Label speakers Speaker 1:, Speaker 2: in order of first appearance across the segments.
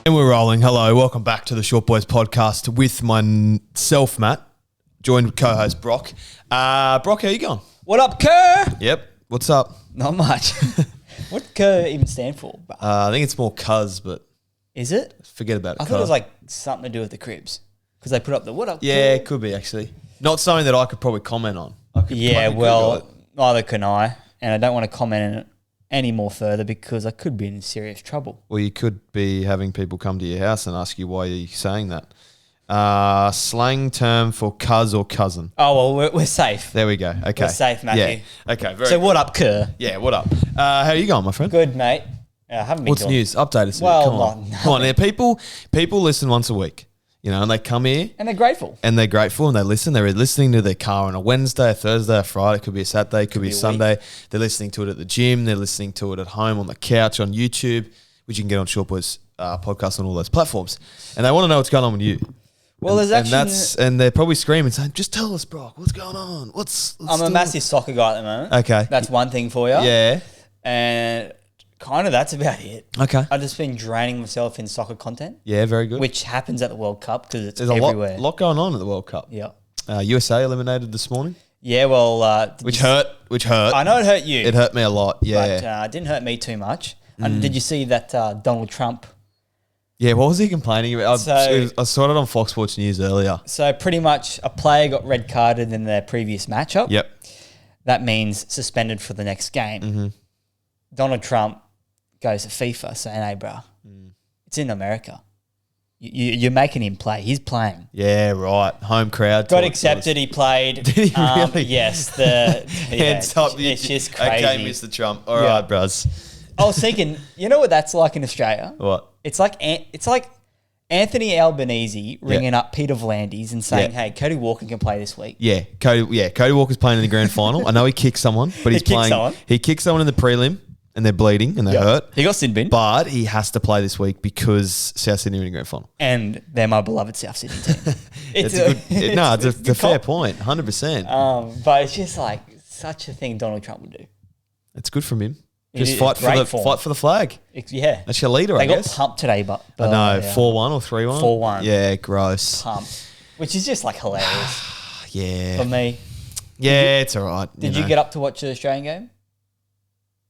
Speaker 1: And we're rolling. Hello, welcome back to the Short Boys podcast with myself, Matt, joined with co-host Brock. Brock, how you going?
Speaker 2: What up, Kerr?
Speaker 1: Yep. What's up?
Speaker 2: Not much. What Kerr even stand for?
Speaker 1: I think it's more cuz, but
Speaker 2: Is it?
Speaker 1: forget about it.
Speaker 2: I thought it was like something to do with the Cribs because they put up the what up.
Speaker 1: Yeah,
Speaker 2: Kerr?
Speaker 1: it could be actually. Not something that I could probably comment on.
Speaker 2: Neither can I, and I don't want to comment on it any more further because I could be in serious trouble.
Speaker 1: Well, you could be having people come to your house and ask you why you're saying that. Slang term for cuz or cousin.
Speaker 2: Oh, well, we're safe.
Speaker 1: There we go. Okay.
Speaker 2: We're safe, Matthew.
Speaker 1: Yeah. Okay. Very
Speaker 2: So what up, Kerr?
Speaker 1: Yeah, what up? How you going, my friend?
Speaker 2: Good, mate. I haven't been
Speaker 1: What's
Speaker 2: doing
Speaker 1: news? Update us.
Speaker 2: Well,
Speaker 1: Come on.
Speaker 2: not-
Speaker 1: Come on. Now, people listen once a week, and they come here
Speaker 2: and they're grateful.
Speaker 1: and they're grateful and they listen. They're listening to their car on a Wednesday, a Thursday, a Friday. It could be a Saturday, it could be a Sunday. They're listening to it at the gym. They're listening to it at home on the couch on YouTube, which you can get on Short Boys podcast on all those platforms. And they want to know what's going on with you.
Speaker 2: Well,
Speaker 1: and they're probably screaming saying, "Just tell us, Brock, what's going on?
Speaker 2: I'm a massive soccer guy at the moment.
Speaker 1: Okay.
Speaker 2: That's one thing for you.
Speaker 1: Yeah.
Speaker 2: And kind of that's about it.
Speaker 1: Okay.
Speaker 2: I've just been draining myself in soccer content.
Speaker 1: Yeah, very good.
Speaker 2: Which happens at the World Cup because it's
Speaker 1: There's
Speaker 2: everywhere.
Speaker 1: a lot going on at the World Cup.
Speaker 2: Yeah.
Speaker 1: USA eliminated this morning.
Speaker 2: Yeah, well...
Speaker 1: Which hurt.
Speaker 2: I know it hurt you.
Speaker 1: It hurt me a lot, yeah.
Speaker 2: But it didn't hurt me too much. And did you see that Donald Trump...
Speaker 1: Yeah, what was he complaining about? I saw it on Fox Sports News earlier.
Speaker 2: So pretty much a player got red carded in their previous matchup.
Speaker 1: Yep.
Speaker 2: That means suspended for the next game.
Speaker 1: Mm-hmm.
Speaker 2: Donald Trump goes to FIFA saying, hey, bro, it's in America. You're making him play. He's playing.
Speaker 1: Yeah, right. Home crowd.
Speaker 2: Got accepted. He played.
Speaker 1: Did he really?
Speaker 2: Yes.
Speaker 1: Hands up.
Speaker 2: It's just crazy.
Speaker 1: Okay, Mr. Trump. All right, bros.
Speaker 2: I was thinking, you know what that's like in Australia?
Speaker 1: What?
Speaker 2: It's like Anthony Albanese ringing up Peter V'landys and saying, hey, Cody Walker can play this week.
Speaker 1: Yeah, Cody Walker's playing in the grand final. I know he kicked someone, but he's playing. He kicked someone in the prelim and they're bleeding and they're hurt.
Speaker 2: He got sin bin.
Speaker 1: But he has to play this week because South Sydney are in the grand final.
Speaker 2: And they're my beloved South Sydney team.
Speaker 1: It's a fair point, 100%.
Speaker 2: But it's just like such a thing Donald Trump would do.
Speaker 1: It's good from him. Just fight for the flag.
Speaker 2: Yeah.
Speaker 1: That's your leader, I guess.
Speaker 2: They got pumped today, but
Speaker 1: I know, 4-1 or 3-1?
Speaker 2: 4-1.
Speaker 1: Yeah, gross.
Speaker 2: Pumped. Which is just like hilarious.
Speaker 1: Yeah.
Speaker 2: For me.
Speaker 1: Yeah, it's all right.
Speaker 2: Did you get up to watch the Australian game?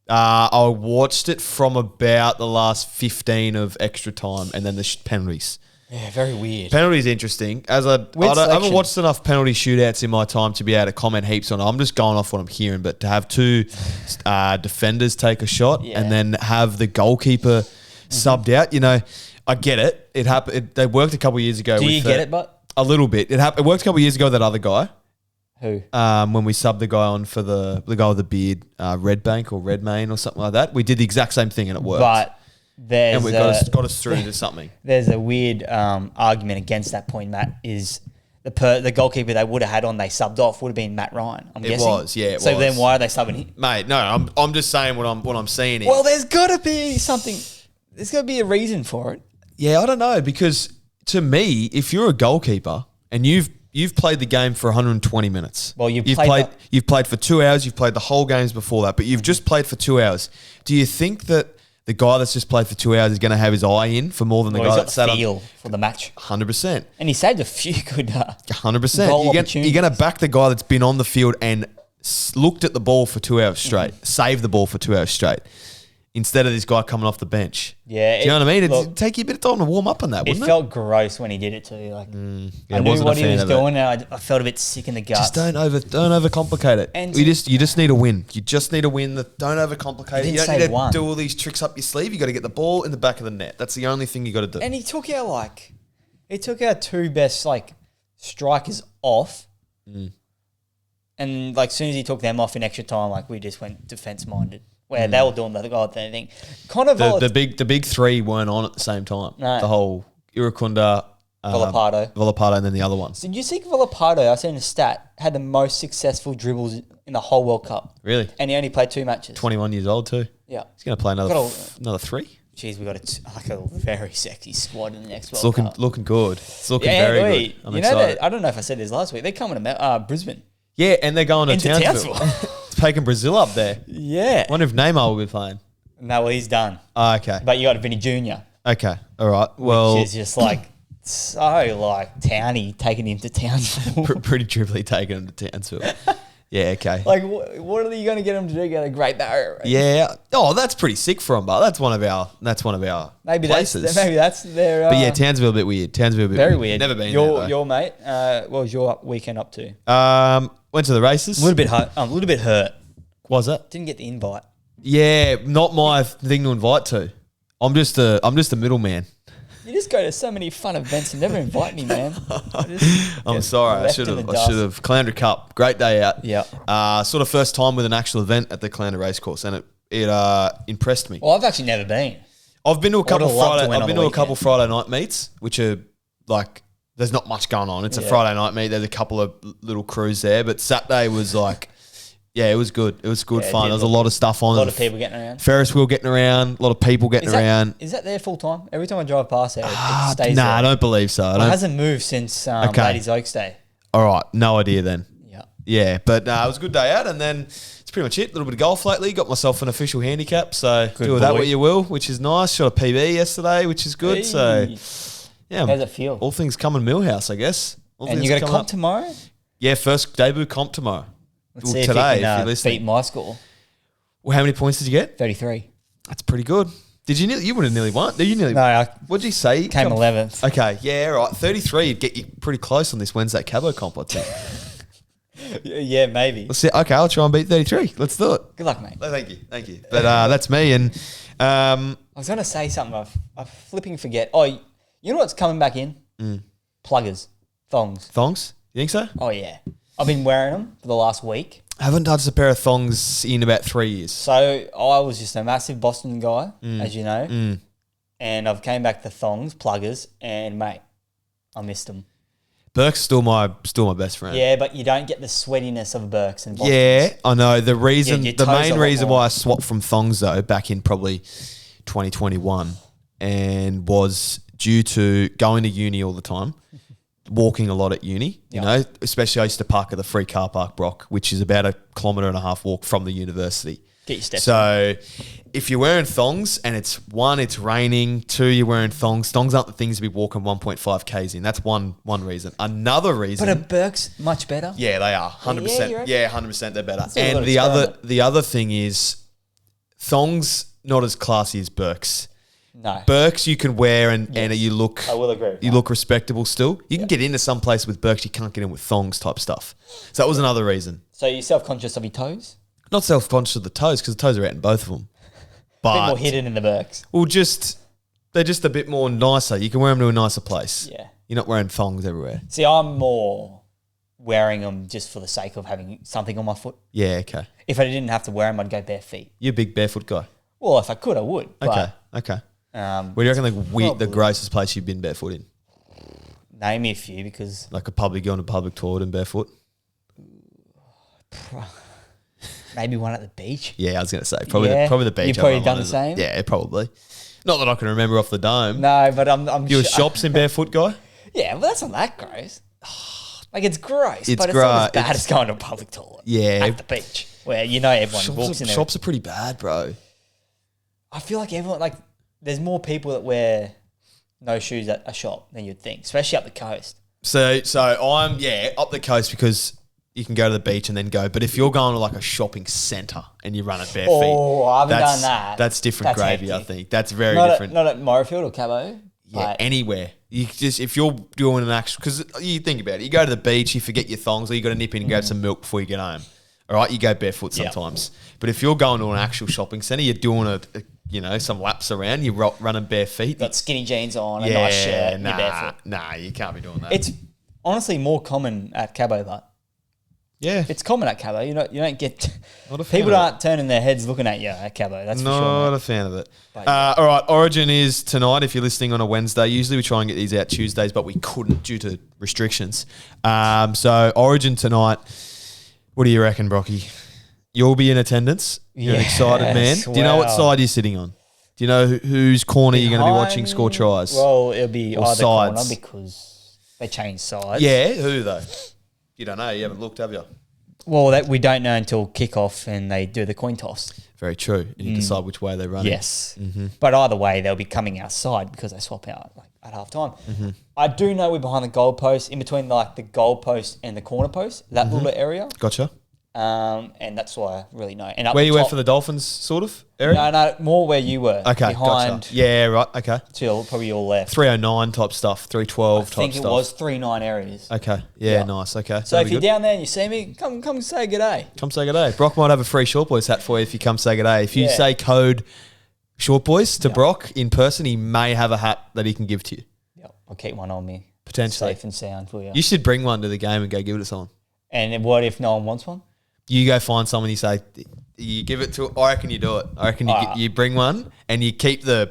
Speaker 1: I watched it from about the last 15 of extra time and then the penalties.
Speaker 2: Yeah, very weird.
Speaker 1: Penalties interesting. I haven't watched enough penalty shootouts in my time to be able to comment heaps on it. I'm just going off what I'm hearing, but to have two defenders take a shot and then have the goalkeeper subbed out, I get it. It happened. They worked a couple of years ago.
Speaker 2: Do you get it, but
Speaker 1: a little bit? It worked a couple of years ago. That other guy.
Speaker 2: Who?
Speaker 1: When we subbed the guy on for the guy with the beard, Redbank or Redmayne or something like that. We did the exact same thing and it worked.
Speaker 2: But
Speaker 1: and we got us through to something.
Speaker 2: There's a weird argument against that point, Matt, is the goalkeeper they would have had on they subbed off would have been Matt Ryan, I'm guessing.
Speaker 1: It was.
Speaker 2: So then why are they subbing him?
Speaker 1: Mate, no, I'm just saying what I'm seeing here.
Speaker 2: Well, there's got to be something. There's got to be a reason for it.
Speaker 1: Yeah, I don't know, because to me, if you're a goalkeeper and you've played the game for 120 minutes.
Speaker 2: Well, you've
Speaker 1: played for 2 hours. You've played the whole games before that, but you've just played for 2 hours. Do you think that the guy that's just played for 2 hours is going to have his eye in for more than the guy that sat on?
Speaker 2: Feel for the match.
Speaker 1: 100%.
Speaker 2: And he saved a few good
Speaker 1: 100%. You're going to back the guy that's been on the field and looked at the ball for 2 hours straight, saved the ball for 2 hours straight, instead of this guy coming off the bench.
Speaker 2: Yeah.
Speaker 1: Do you know what I mean? It'd take you a bit of time to warm up on that, wouldn't it?
Speaker 2: It felt gross when he did it too. Like,
Speaker 1: I
Speaker 2: knew what he was doing and I felt a bit sick in the guts.
Speaker 1: Just don't overcomplicate it. And you just need a win. You just need a win. Don't overcomplicate it. You don't need to do all these tricks up your sleeve. You got to get the ball in the back of the net. That's the only thing you got to do.
Speaker 2: And he took our two best strikers off. And as soon as he took them off in extra time, we just went defense minded. Where they were doing the God thing.
Speaker 1: The big three weren't on at the same time.
Speaker 2: No.
Speaker 1: The whole Irukunda,
Speaker 2: Volapardo,
Speaker 1: and then the other ones.
Speaker 2: Did you see Volapardo? I seen a stat, had the most successful dribbles in the whole World Cup.
Speaker 1: Really?
Speaker 2: And he only played 2 matches.
Speaker 1: 21 years old too.
Speaker 2: Yeah.
Speaker 1: He's going to play another 3.
Speaker 2: Jeez, we got a very sexy squad in the next World Cup.
Speaker 1: It's looking good. It's looking very good. I'm excited.
Speaker 2: I don't know if I said this last week. They're coming to Brisbane.
Speaker 1: Yeah, and they're going to Townsville. It's taking Brazil up there.
Speaker 2: Yeah.
Speaker 1: I wonder if Neymar will be playing.
Speaker 2: No, well, he's done.
Speaker 1: Oh, okay.
Speaker 2: But you got Vinny Jr.
Speaker 1: Okay. All right. Well,
Speaker 2: which is just like so like Townie taking him to Townsville.
Speaker 1: pretty dribbly taking him to Townsville. Yeah, okay.
Speaker 2: Like, what are you going to get him to do? Get a Great Barrier Reef?
Speaker 1: Yeah. Oh, that's pretty sick for him, but that's one of our places.
Speaker 2: Maybe that's their.
Speaker 1: But yeah, Townsville a bit weird.
Speaker 2: Very weird.
Speaker 1: Never been
Speaker 2: your,
Speaker 1: there.
Speaker 2: Your mate. What was your weekend up to?
Speaker 1: Went to the races.
Speaker 2: A little bit hurt.
Speaker 1: Was it?
Speaker 2: Didn't get the invite.
Speaker 1: Yeah, not my thing to invite to. I'm just a middleman.
Speaker 2: You just go to so many fun events and never invite me, man.
Speaker 1: I'm sorry. I should have. Caloundra Cup, great day out.
Speaker 2: Yeah.
Speaker 1: Sort of first time with an actual event at the Caloundra Racecourse, and it impressed me.
Speaker 2: Well, I've actually never been.
Speaker 1: I've been to a couple Friday night meets, which are like there's not much going on. It's a Friday night meet. There's a couple of little crews there, but Saturday was like. Yeah, it was good. It was good fun. There was a lot of stuff on.
Speaker 2: A lot of people getting around.
Speaker 1: Ferris wheel getting around. A lot of people getting around.
Speaker 2: Is that there full time? Every time I drive past there, it stays there.
Speaker 1: I don't believe so.
Speaker 2: It hasn't moved since Ladies Oaks Day.
Speaker 1: All right. No idea then.
Speaker 2: Yeah.
Speaker 1: Yeah, but it was a good day out, and then it's pretty much it. A little bit of golf lately. Got myself an official handicap, so do with that what you will, which is nice. Shot a PB yesterday, which is good. Hey. So, yeah.
Speaker 2: How's it feel?
Speaker 1: All things come in Millhouse, I guess.
Speaker 2: And you got a comp tomorrow?
Speaker 1: Yeah, first debut comp tomorrow.
Speaker 2: Let's see today, if you can beat my score.
Speaker 1: Well, how many points did you get?
Speaker 2: 33.
Speaker 1: That's pretty good. Did you? You would have nearly won. You nearly.
Speaker 2: No,
Speaker 1: what did you say?
Speaker 2: Came 11th.
Speaker 1: Okay, yeah, right. 33 would get you pretty close on this Wednesday Cabo comp, I think.
Speaker 2: Yeah, maybe.
Speaker 1: Let's see. Okay, I'll try and beat 33. Let's do it.
Speaker 2: Good luck, mate.
Speaker 1: Thank you. But that's me. And
Speaker 2: I was going to say something. I flipping forget. Oh, you know what's coming back in? Pluggers, thongs.
Speaker 1: Thongs? You think so?
Speaker 2: Oh yeah. I've been wearing them for the last week.
Speaker 1: I haven't touched a pair of thongs in about 3 years.
Speaker 2: So I was just a massive Boston guy, as you know, and I've came back to thongs, pluggers, and mate, I missed them.
Speaker 1: Burke's still my best friend.
Speaker 2: Yeah, but you don't get the sweatiness of Burke's and Boston's.
Speaker 1: Yeah, I know. The main reason why I swapped from thongs though back in probably 2021 and was due to going to uni all the time. Walking a lot at uni, you know, especially I used to park at the free car park, Brock, which is about 1.5 kilometre walk from the university.
Speaker 2: Get your steps.
Speaker 1: So if you're wearing thongs and it's raining, 2, you're wearing thongs. Thongs aren't the things to be walking 1.5 Ks in. That's one reason. Another reason.
Speaker 2: But are Burke's much better?
Speaker 1: Yeah, they are. 100%. Yeah, 100% they're better.
Speaker 2: That's
Speaker 1: and the other thing is thongs not as classy as Burke's.
Speaker 2: No.
Speaker 1: Burke's you can wear and you look.
Speaker 2: I will agree with
Speaker 1: you look respectable still. You can get into some place with Burke's, you can't get in with thongs type stuff. So that was another reason.
Speaker 2: So you're self-conscious of your toes?
Speaker 1: Not self-conscious of the toes because the toes are out in both of them. But
Speaker 2: a bit more hidden in the Burke's.
Speaker 1: Well, they're just a bit more nicer. You can wear them to a nicer place.
Speaker 2: Yeah.
Speaker 1: You're not wearing thongs everywhere.
Speaker 2: See, I'm more wearing them just for the sake of having something on my foot.
Speaker 1: Yeah, okay.
Speaker 2: If I didn't have to wear them, I'd go bare feet.
Speaker 1: You're a big barefoot guy.
Speaker 2: Well, if I could, I would.
Speaker 1: Okay. Where do you reckon the grossest place you've been barefoot in?
Speaker 2: Name me a few because...
Speaker 1: Like going to a public toilet and barefoot?
Speaker 2: Maybe one at the beach.
Speaker 1: Yeah, I was going to say. Probably the beach.
Speaker 2: You've probably done the same?
Speaker 1: Yeah, probably. Not that I can remember off the dome.
Speaker 2: No, but I'm
Speaker 1: You a shops in barefoot guy?
Speaker 2: Yeah, but that's not that gross. Like, it's gross,
Speaker 1: but
Speaker 2: it's not as bad as going to a public toilet.
Speaker 1: Yeah.
Speaker 2: At the beach, where you know everyone walks in there.
Speaker 1: Shops are pretty bad, bro.
Speaker 2: I feel like there's more people that wear no shoes at a shop than you'd think, especially up the coast.
Speaker 1: So I'm, up the coast because you can go to the beach and then go. But if you're going to like a shopping centre and you run at bare feet.
Speaker 2: Oh, I haven't done that.
Speaker 1: That's different gravy,
Speaker 2: hectic.
Speaker 1: I think. That's very different.
Speaker 2: Not at Morayfield or Cabo.
Speaker 1: Yeah, anywhere. You just, if you're doing an actual, because you think about it, you go to the beach, you forget your thongs, or you got to nip in and grab some milk before you get home. All right, you go barefoot sometimes. But if you're going to an actual shopping centre, you're doing some laps around, you're running bare feet.
Speaker 2: Got skinny jeans on, a nice shirt, you're barefoot.
Speaker 1: Nah, you can't be doing that.
Speaker 2: It's honestly more common at Cabo, but
Speaker 1: yeah,
Speaker 2: it's common at Cabo. You don't get
Speaker 1: people
Speaker 2: aren't turning their heads looking at you at Cabo. That's for sure.
Speaker 1: Not a fan of it. All right, Origin is tonight. If you're listening on a Wednesday, usually we try and get these out Tuesdays, but we couldn't due to restrictions. So Origin tonight. What do you reckon, Brocky? You'll be in attendance. You're an excited man. Do you know what side you're sitting on? Do you know whose corner you're going to be watching score tries?
Speaker 2: Well, it'll be
Speaker 1: or
Speaker 2: either
Speaker 1: sides.
Speaker 2: corner because they changed sides.
Speaker 1: Yeah, who though? You don't know. You haven't looked, have you?
Speaker 2: we don't know until kickoff and they do the coin toss.
Speaker 1: Very true. And you decide which way they run.
Speaker 2: Yes. But either way, they'll be coming outside because they swap out at half time. I do know we're behind the goal post, in between the goal post and the corner post, that little area.
Speaker 1: Gotcha.
Speaker 2: And that's why I really know. And
Speaker 1: where you were for the Dolphins sort of area?
Speaker 2: No, more where you were.
Speaker 1: Okay,
Speaker 2: behind.
Speaker 1: gotcha. Yeah, right. Okay.
Speaker 2: Till probably your left.
Speaker 1: 309 type stuff, 312 type stuff.
Speaker 2: I think it was 39 areas.
Speaker 1: Okay. Yeah, nice. Okay.
Speaker 2: So if you're down there and you see me, come say g'day.
Speaker 1: Come say g'day. Brock might have a free Short Boys hat for you if you come say g'day. If you say code Short Boys to Brock in person, he may have a hat that he can give to you.
Speaker 2: Yep. I'll keep one on me.
Speaker 1: Potentially.
Speaker 2: Safe and sound for you.
Speaker 1: You should bring one to the game and go give it to someone. And
Speaker 2: what if no one wants one?
Speaker 1: You go find someone, you say, you give it to, I reckon you do it. I reckon you bring one and you keep the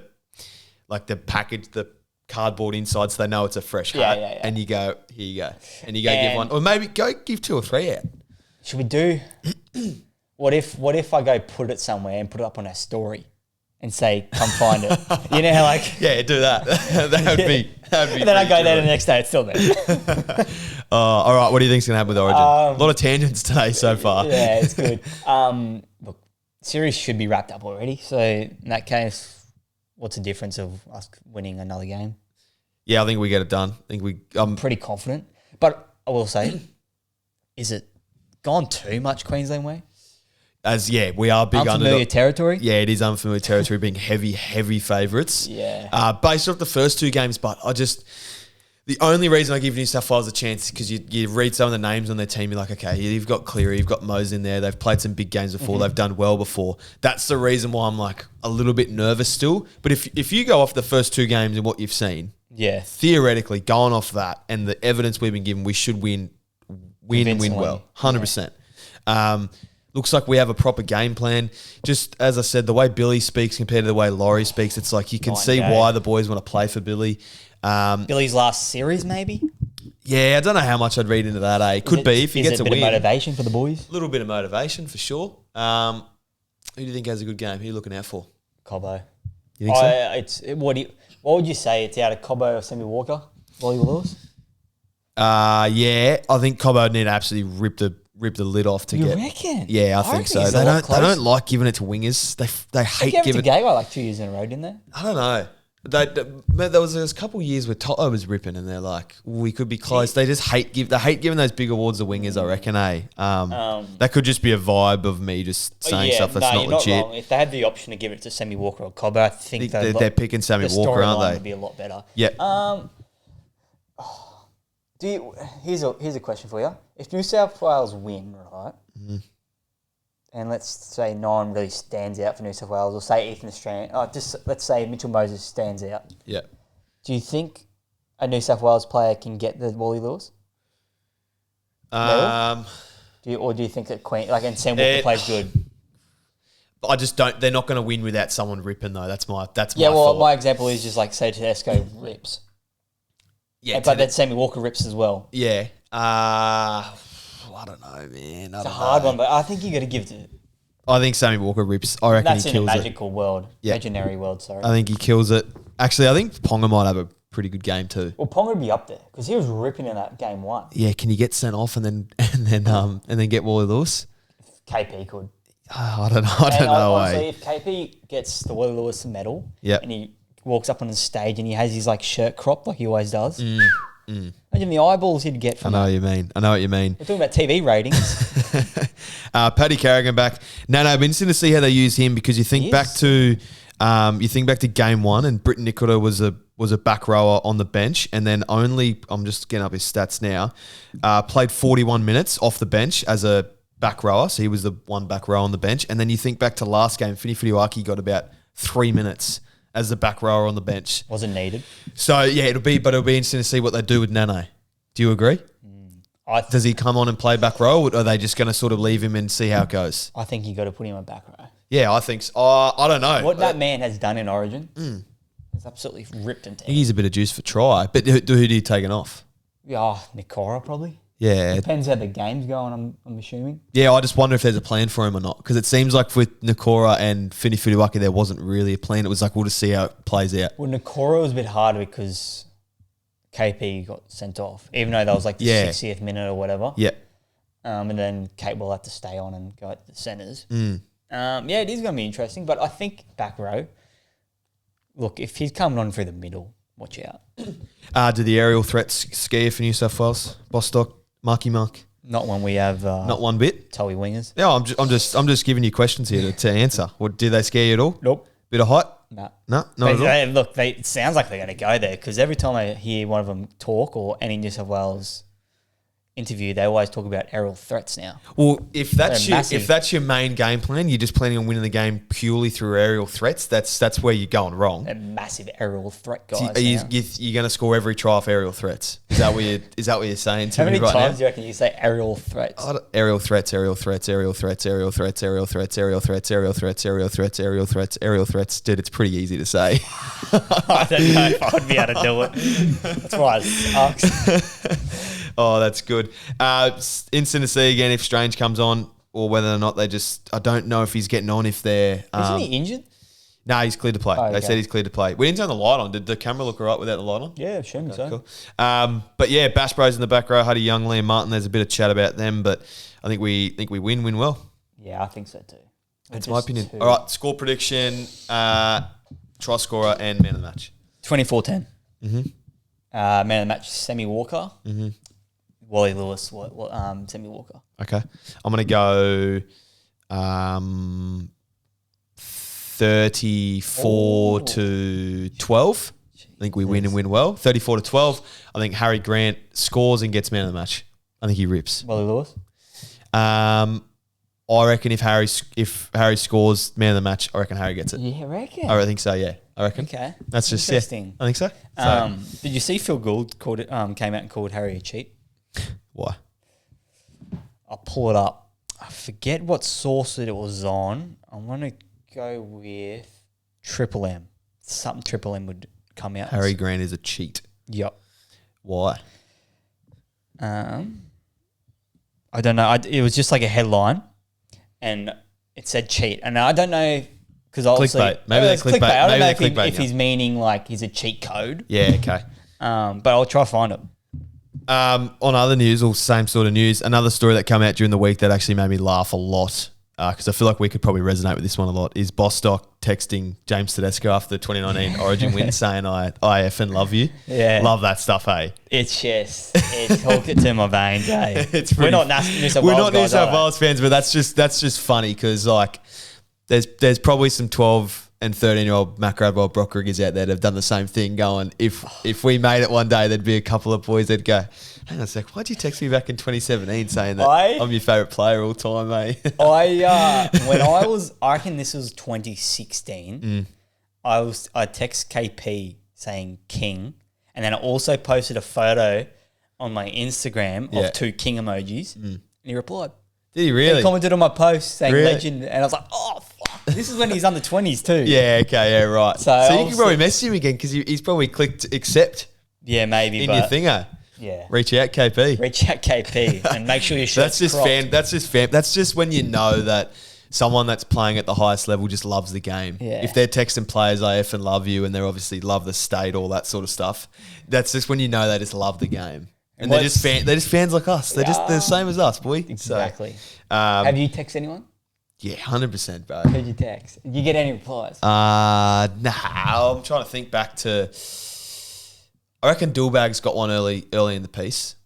Speaker 1: package, the cardboard inside so they know it's a fresh hat.
Speaker 2: Yeah.
Speaker 1: And you go, here you go. And you go give one. Or maybe go give 2 or 3 out.
Speaker 2: Should we do, what if I go put it somewhere and put it up on our story and say, come find it? You know how
Speaker 1: Yeah, do that. That would be
Speaker 2: and then I go there the next day, it's still there.
Speaker 1: All right, what do you think's going to happen with Origin? A lot of tangents today so far.
Speaker 2: Yeah, it's good. Look, series should be wrapped up already. So in that case, what's the difference of us winning another game?
Speaker 1: Yeah, I think we get it done. I'm
Speaker 2: pretty confident. But I will say, is it gone too much Queensland way?
Speaker 1: We are big
Speaker 2: unfamiliar territory.
Speaker 1: Yeah, it is unfamiliar territory, being heavy favourites.
Speaker 2: Yeah.
Speaker 1: Based off the first 2 games, but the only reason I give New South Wales a chance is because you read some of the names on their team, you're like, okay, you've got Cleary, you've got Mose in there, they've played some big games before, they've done well before. That's the reason why I'm a little bit nervous still. But if you go off the first 2 games and what you've seen, theoretically, going off that and the evidence we've been given, we should win well, 100%. Looks like we have a proper game plan. Just as I said, the way Billy speaks compared to the way Laurie speaks, it's like you can see why the boys want to play for Billy.
Speaker 2: Billy's last series, maybe?
Speaker 1: Yeah, I don't know how much I'd read into that. Could be if he gets a win.
Speaker 2: Is it a bit of motivation for the boys?
Speaker 1: A little bit of motivation for sure. Who do you think has a good game? Who are you looking out for?
Speaker 2: Cobbo.
Speaker 1: You think so?
Speaker 2: What would you say? It's out of Cobbo or Sammy Walker? Wally Lewis?
Speaker 1: Yeah, I think Cobbo would need to absolutely rip the lid off to
Speaker 2: you
Speaker 1: get.
Speaker 2: You reckon?
Speaker 1: Yeah, I think so. They don't like giving it to wingers. They hate giving it to
Speaker 2: Gateway 2 years in a row, didn't they?
Speaker 1: I don't know. There was a couple of years where Toto was ripping, and they're like, we could be close. They just hate giving those big awards to wingers. I reckon, that could just be a vibe of me just saying stuff that's not legit.
Speaker 2: Not wrong. If they had the option to give it to Sammy Walker or Cobbo, I think
Speaker 1: they're picking Sammy Walker, aren't they?
Speaker 2: Would be a lot better.
Speaker 1: Yeah.
Speaker 2: Here's a question for you. If New South Wales win, right, and let's say no one really stands out for New South Wales, or say Ethan Strand, let's say Mitchell Moses stands out.
Speaker 1: Yeah.
Speaker 2: Do you think a New South Wales player can get the Wally Lewis? Do you think that and Sam Walker plays good?
Speaker 1: I just don't. They're not going to win without someone ripping though. That's my
Speaker 2: yeah. Well,
Speaker 1: thought.
Speaker 2: My example is just say Tedesco rips. Yeah, but then Sammy Walker rips as well.
Speaker 1: Yeah. I don't know, man.
Speaker 2: It's a hard one, but I think you got to give it to.
Speaker 1: I think Sammy Walker rips. I reckon he kills it.
Speaker 2: That's in a magical world. Yeah. Imaginary world, sorry.
Speaker 1: I think he kills it. Actually, I think Ponga might have a pretty good game too.
Speaker 2: Well, Ponga would be up there because he was ripping in that game 1.
Speaker 1: Yeah, can you get sent off and then get Wally Lewis?
Speaker 2: KP could.
Speaker 1: I don't know.
Speaker 2: Honestly, if KP gets the Wally Lewis medal, and he walks up on the stage and he has his shirt cropped like he always does. Imagine the eyeballs he'd get from
Speaker 1: I know what you mean.
Speaker 2: We're talking about TV ratings.
Speaker 1: Paddy Carrigan back. No, it'd be interesting to see how they use him because you think back to game 1 and Britton Nicola was a back rower on the bench and then I'm just getting up his stats now, played 41 minutes off the bench as a back rower. So he was the one back rower on the bench. And then you think back to last game, Finifudiwaki got about 3 minutes as the back rower on the bench.
Speaker 2: Wasn't needed.
Speaker 1: So, yeah, it'll be interesting to see what they do with Nane. Do you agree? Does he come on and play back row or are they just going to sort of leave him and see how it goes?
Speaker 2: I think you got to put him on back row.
Speaker 1: Yeah, I think so. I don't know.
Speaker 2: What that man has done in Origin is absolutely ripped and
Speaker 1: I think he's a bit of juice for try. But who do you taking off?
Speaker 2: Yeah, Nikora probably.
Speaker 1: Yeah.
Speaker 2: Depends how the game's going, I'm assuming.
Speaker 1: Yeah, I just wonder if there's a plan for him or not. Because it seems like with Nikora and Finifudiwaki, there wasn't really a plan. It was like, we'll just see how it plays out.
Speaker 2: Well, Nikora was a bit harder because KP got sent off, even though that was the 60th minute or whatever.
Speaker 1: Yeah.
Speaker 2: and then Kate will have to stay on and go at the centres. Yeah, it is going to be interesting, but I think back row, look, if he's coming on through the middle, watch out.
Speaker 1: Do the aerial threats scare you for New South Wales? Bostock, Marky Mark?
Speaker 2: Not when we have
Speaker 1: not one bit.
Speaker 2: Toey wingers.
Speaker 1: Yeah, I'm just giving you questions here to answer. What, do they scare you at all?
Speaker 2: Nope.
Speaker 1: Bit of height?
Speaker 2: No.
Speaker 1: No, not at all.
Speaker 2: Look, it sounds like they're going to go there because every time I hear one of them talk or any New South Wales interview, they always talk about aerial threats now.
Speaker 1: Well, if that's your main game plan, you're just planning on winning the game purely through aerial threats. That's where you're going wrong.
Speaker 2: They're massive aerial threat guys.
Speaker 1: So you're going to score every try off aerial threats. Is that what you're saying to me right now?
Speaker 2: How many times do you reckon you say aerial threats?
Speaker 1: Aerial threats, aerial threats, aerial threats, aerial threats, aerial threats, aerial threats, aerial threats, aerial threats, aerial threats, aerial threats. Dude, it's pretty easy to say.
Speaker 2: I don't know if I would be able to do it. That's why it sucks.
Speaker 1: Oh, that's good. Instant to see again if Strange comes on or whether or not I don't know if he's getting on if they're...
Speaker 2: Isn't he injured?
Speaker 1: No, he's cleared to play.
Speaker 2: Oh, okay.
Speaker 1: They said he's cleared to play. We didn't turn the light on. Did the camera look all right without the light on?
Speaker 2: Yeah, sure me so.
Speaker 1: Cool. But yeah, Bash Bros in the back row, Huddy Young, Liam Martin. There's a bit of chat about them, but I think we win well.
Speaker 2: Yeah, I think so too.
Speaker 1: That's my opinion. All right, score prediction, try scorer and man of the match.
Speaker 2: 24-10.
Speaker 1: Mm-hmm.
Speaker 2: Man of the match, Sammy Walker.
Speaker 1: Mm-hmm.
Speaker 2: Wally Lewis, Sammy Walker.
Speaker 1: Okay. I'm going to go 34-12. I think we win and win well. 34-12. I think Harry Grant scores and gets man of the match. I think he rips.
Speaker 2: Wally Lewis?
Speaker 1: I reckon if Harry scores man of the match, I reckon Harry gets it.
Speaker 2: Yeah, I reckon.
Speaker 1: I think so, yeah. I reckon.
Speaker 2: Okay.
Speaker 1: That's just
Speaker 2: interesting.
Speaker 1: Yeah, I think so.
Speaker 2: Did you see Phil Gould came out and called Harry a cheat?
Speaker 1: Why?
Speaker 2: I'll pull it up. I forget what source it was on. I'm going to go with Triple M. Something Triple M would come out.
Speaker 1: Harry Grant is a cheat.
Speaker 2: Yep.
Speaker 1: Why?
Speaker 2: I don't know. It was just like a headline and it said cheat. And I don't know because
Speaker 1: clickbait. Maybe they're clickbait.
Speaker 2: I don't know if he's meaning like he's a cheat code.
Speaker 1: Yeah, okay.
Speaker 2: But I'll try to find it.
Speaker 1: On other news, or same sort of news, another story that came out during the week that actually made me laugh a lot, because I feel like we could probably resonate with this one a lot, is Bostock texting James Tedesco after the 2019 Origin win saying, I effing love you.
Speaker 2: Yeah.
Speaker 1: Love that stuff, hey?
Speaker 2: It's just, it's hooked it to my veins, hey? We're not New South
Speaker 1: Wales fans, but that's just funny because, like, there's probably some 12 and 13-year-old Matt Gradwell Brock Riggers out there that have done the same thing going, if we made it one day, there'd be a couple of boys that'd go, hang on a sec, why'd you text me back in 2017 saying that I'm your favourite player all time, mate?
Speaker 2: I reckon this was 2016, I text KP saying King, and then I also posted a photo on my Instagram of two King emojis, and he replied.
Speaker 1: Did he really?
Speaker 2: He commented on my post saying legend, and I was like, oh, fuck. This is when he's under 20s too.
Speaker 1: Yeah, okay, yeah, right. So you can probably message him again because he's probably clicked accept.
Speaker 2: Yeah, maybe.
Speaker 1: In your thinger.
Speaker 2: Yeah.
Speaker 1: Reach out, KP.
Speaker 2: Reach out, KP, and make sure your shirt's cropped.
Speaker 1: That's just when you know that someone that's playing at the highest level just loves the game.
Speaker 2: Yeah.
Speaker 1: If they're texting players, I effing love you, and they obviously love the state, all that sort of stuff. That's just when you know they just love the game. And they're just fans like us. They're the same as us, boy.
Speaker 2: Exactly.
Speaker 1: So,
Speaker 2: have you texted anyone?
Speaker 1: Yeah, 100%, bro.
Speaker 2: Who'd you text? Did you get any replies?
Speaker 1: Nah. I'm trying to think back to. I reckon Dillbag's got one early in the piece.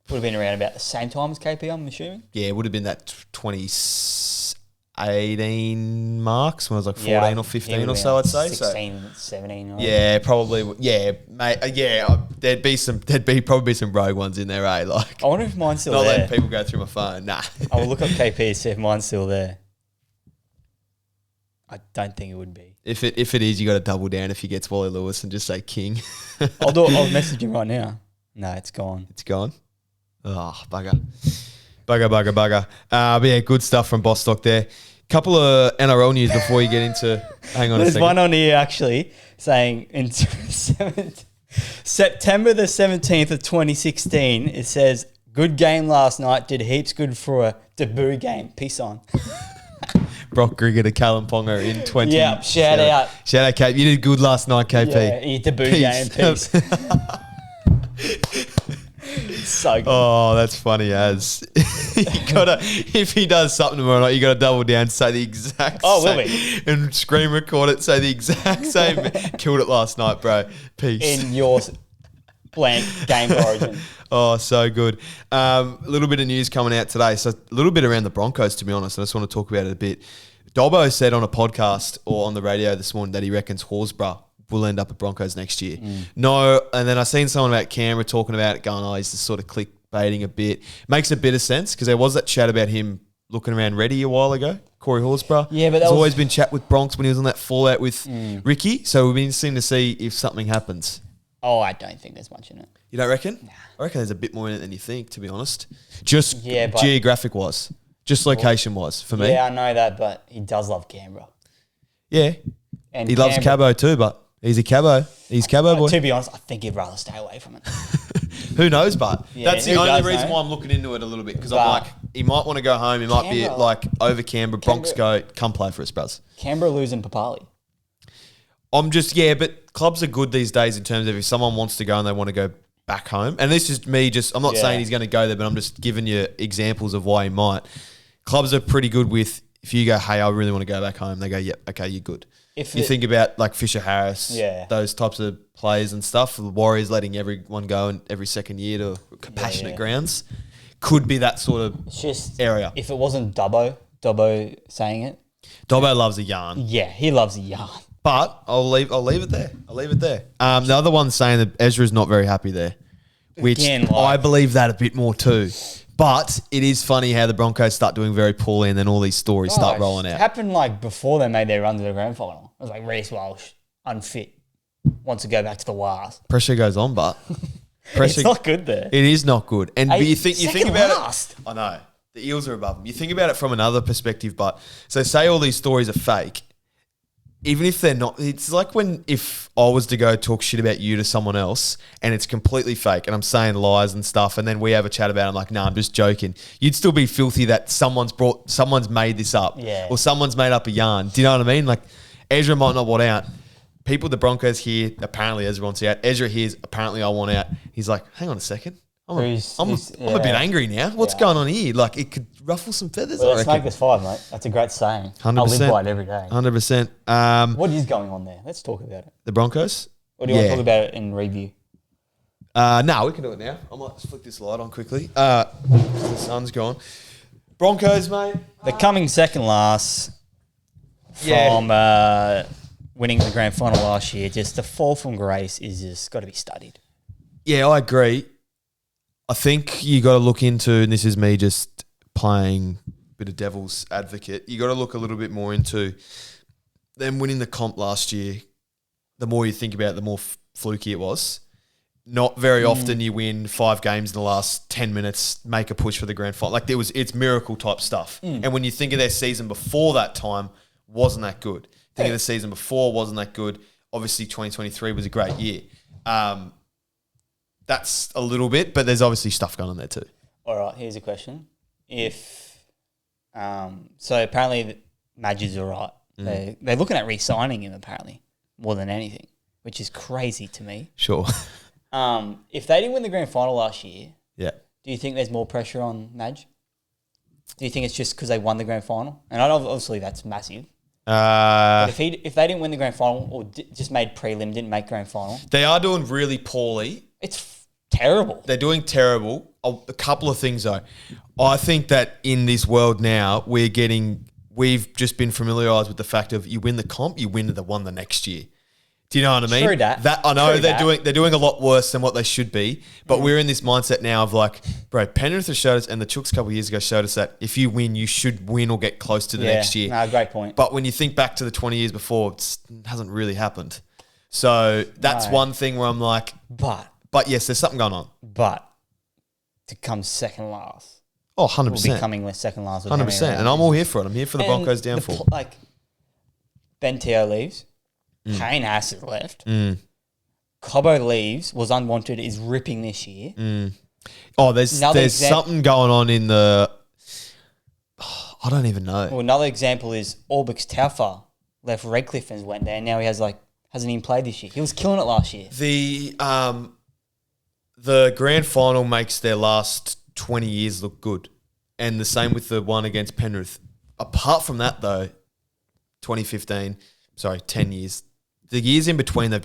Speaker 2: Would have been around about the same time as KP, I'm assuming.
Speaker 1: Yeah, it would have been that 2018 marks when I was like 14 or 15 or so, I'd say.
Speaker 2: 16, 17. Right?
Speaker 1: Yeah, probably. Yeah, mate. Yeah, there'd probably some rogue ones in there, eh? Like,
Speaker 2: I wonder if mine's still
Speaker 1: not
Speaker 2: there.
Speaker 1: letting people go through my phone. Nah.
Speaker 2: I will look up KP to see if mine's still there. I don't think it would be.
Speaker 1: If it is, you got to double down if he gets Wally Lewis and just say King.
Speaker 2: I'll message him right now. No, it's gone.
Speaker 1: It's gone? Oh, bugger. But yeah, good stuff from Bostock there. Couple of NRL news before you get into... Hang on a second.
Speaker 2: There's one on here actually saying in September the 17th of 2016, it says, good game last night, did heaps good for a debut game. Peace on.
Speaker 1: Brock Grigger to Callum Ponga in 20.
Speaker 2: Yeah, shout out.
Speaker 1: Shout out, KP. You did good last night, KP.
Speaker 2: Yeah, your debut game. Peace.
Speaker 1: So good. Oh, that's funny as. if he does something tomorrow night, you gotta double down, say the exact
Speaker 2: will
Speaker 1: same, and screen record it, say the exact same. Killed it last night, bro. Peace.
Speaker 2: In your blank game for Origin.
Speaker 1: Oh, so good. A little bit of news coming out today. So a little bit around the Broncos, to be honest. I just want to talk about it a bit. Dobbo said on a podcast or on the radio this morning that he reckons Horsburgh will end up at Broncos next year. No, and then I seen someone about Canberra talking about it, going, oh, he's just sort of clickbaiting a bit. Makes a bit of sense because there was that chat about him looking around Reddy a while ago, Corey Horsburgh.
Speaker 2: Yeah, but
Speaker 1: there's always been chat with Bronx when he was on that fallout with Ricky. So we've been interesting to see if something happens.
Speaker 2: Oh, I don't think there's much in it.
Speaker 1: You don't reckon?
Speaker 2: Nah.
Speaker 1: I reckon there's a bit more in it than you think, to be honest. Just geographic-wise. Just location-wise for me.
Speaker 2: Yeah, I know that, but he does love Canberra.
Speaker 1: Yeah.
Speaker 2: And
Speaker 1: he loves Cabo too, but he's a Cabo. He's Cabo boy.
Speaker 2: To be honest, I think he'd rather stay away from it.
Speaker 1: Who knows, but that's the only reason why I'm looking into it a little bit, because I'm like, he might want to go home. He might be like over Canberra. Bronx go, come play for us, bros.
Speaker 2: Canberra losing Papali.
Speaker 1: But clubs are good these days in terms of if someone wants to go and they want to go back home. And this is me I'm not saying he's going to go there, but I'm just giving you examples of why he might. Clubs are pretty good with, if you go, hey, I really want to go back home, they go, yep, okay, you're good. If you think about like Fisher Harris, those types of players and stuff, the Warriors letting everyone go in every second year to compassionate grounds, could be that sort of area. If
Speaker 2: it wasn't Dobbo saying it.
Speaker 1: Dobbo loves a yarn.
Speaker 2: Yeah, he loves a yarn.
Speaker 1: But I'll leave it there. The other one's saying that Ezra's not very happy there, which I believe that a bit more too. But it is funny how the Broncos start doing very poorly and then all these stories start rolling out.
Speaker 2: It happened like before they made their run to the grand final. It was like Reece Walsh, unfit, wants to go back to the Wars.
Speaker 1: Pressure goes on, but
Speaker 2: it's not good there.
Speaker 1: It is not good. And you think about
Speaker 2: last.
Speaker 1: It. I know. The Eels are above them. You think about it from another perspective, but so say all these stories are fake. Even if they're not, it's like if I was to go talk shit about you to someone else and it's completely fake and I'm saying lies and stuff, and then we have a chat about it, I'm like, nah, I'm just joking. You'd still be filthy that someone's made this up or someone's made up a yarn. Do you know what I mean? Like Ezra might not want out. People, the Broncos here, apparently Ezra wants out. Ezra hears, apparently I want out. He's like, hang on a second. I'm a bit angry now. What's going on here? Like, it could ruffle some feathers.
Speaker 2: Well, let's make this 5, mate. That's a great saying.
Speaker 1: 100%.
Speaker 2: I live by it every day.
Speaker 1: 100%.
Speaker 2: What is going on there? Let's talk about it.
Speaker 1: The Broncos?
Speaker 2: Or do you want to talk about it in review?
Speaker 1: No, we can do it now. I might just flick this light on quickly. The sun's gone. Broncos, mate.
Speaker 2: They're coming second last from winning the grand final last year. Just the fall from grace is just got to be studied.
Speaker 1: Yeah, I agree. I think you got to look into, and this is me just playing a bit of devil's advocate, you got to look a little bit more into them winning the comp last year. The more you think about it, the more fluky it was. Not very often you win 5 games in the last 10 minutes, make a push for the grand final. Like it's miracle type stuff. And when you think of their season before that time, wasn't that good. Think of the season before, wasn't that good. Obviously 2023 was a great year. That's a little bit, but there's obviously stuff going on there too.
Speaker 2: All right, here's a question. If so apparently Madge is all right. They're looking at re-signing him apparently more than anything, which is crazy to me.
Speaker 1: Sure.
Speaker 2: If they didn't win the grand final last year,
Speaker 1: do
Speaker 2: you think there's more pressure on Madge? Do you think it's just because they won the grand final? And obviously that's massive. But if they didn't win the grand final or just made prelim, didn't make grand final,
Speaker 1: they are doing really poorly.
Speaker 2: It's terrible.
Speaker 1: They're doing terrible. A couple of things though. I think that in this world now, we've just been familiarised with the fact of you win the comp, you win the one the next year. Do you know what I mean?
Speaker 2: True that.
Speaker 1: I know they're doing a lot worse than what they should be, but we're in this mindset now of like, bro, Penrith has showed us, and the Chooks a couple of years ago showed us that if you win, you should win or get close to the next year.
Speaker 2: No, great point.
Speaker 1: But when you think back to the 20 years before, it hasn't really happened. So that's one thing where I'm like, but yes, there's something going on.
Speaker 2: But to come second last.
Speaker 1: Oh, 100%.
Speaker 2: We'll be coming second last.
Speaker 1: 100%. And I'm all here for it. I'm here for the Broncos downfall.
Speaker 2: Ben Teo leaves. Kane Haas left. Cobbo leaves, was unwanted, is ripping this year.
Speaker 1: Oh, there's something going on in the... I don't even know.
Speaker 2: Well, another example is Orbix Taufa left Redcliffe and went there. Now he hasn't even played this year. He was killing it last year.
Speaker 1: The grand final makes their last 20 years look good. and the same with the one against Penrith. Apart from that, though, 10 years. The years in between, they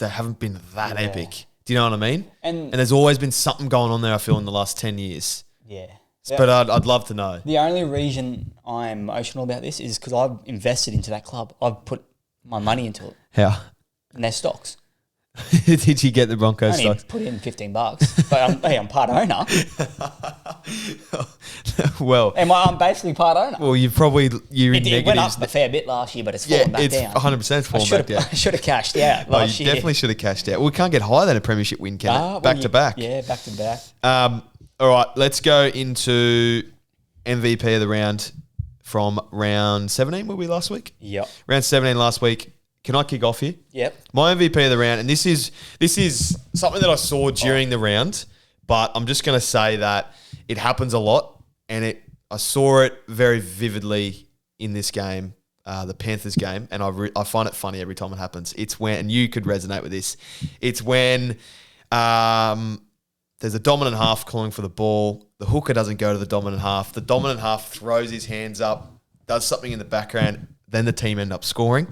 Speaker 1: haven't been that epic. Do you know what I mean? And there's always been something going on there, I feel, in the last 10 years.
Speaker 2: Yeah.
Speaker 1: But I'd love to know.
Speaker 2: The only reason I'm emotional about this is because I've invested into that club. I've put my money into it.
Speaker 1: How?
Speaker 2: And their stocks.
Speaker 1: Did you get the Broncos stocks?
Speaker 2: Put in $15, but I'm part owner.
Speaker 1: Well,
Speaker 2: I'm basically part owner.
Speaker 1: Well, it
Speaker 2: went up a fair bit last year, but it's fallen back down.
Speaker 1: 100% fallen back down.
Speaker 2: I should have cashed out last year.
Speaker 1: Definitely should have cashed out. We can't get higher than a premiership win, can it? Back to back.
Speaker 2: Yeah, back to back.
Speaker 1: All right, let's go into MVP of the round from round 17, were we last week?
Speaker 2: Yep.
Speaker 1: Round 17 last week. Can I kick off here?
Speaker 2: Yep.
Speaker 1: My MVP of the round, and this is something that I saw during the round, but I'm just going to say that it happens a lot, and I saw it very vividly in this game, the Panthers game, and I find it funny every time it happens. It's when, and you could resonate with this, it's when there's a dominant half calling for the ball. The hooker doesn't go to the dominant half. The dominant half throws his hands up, does something in the background. Then the team end up scoring,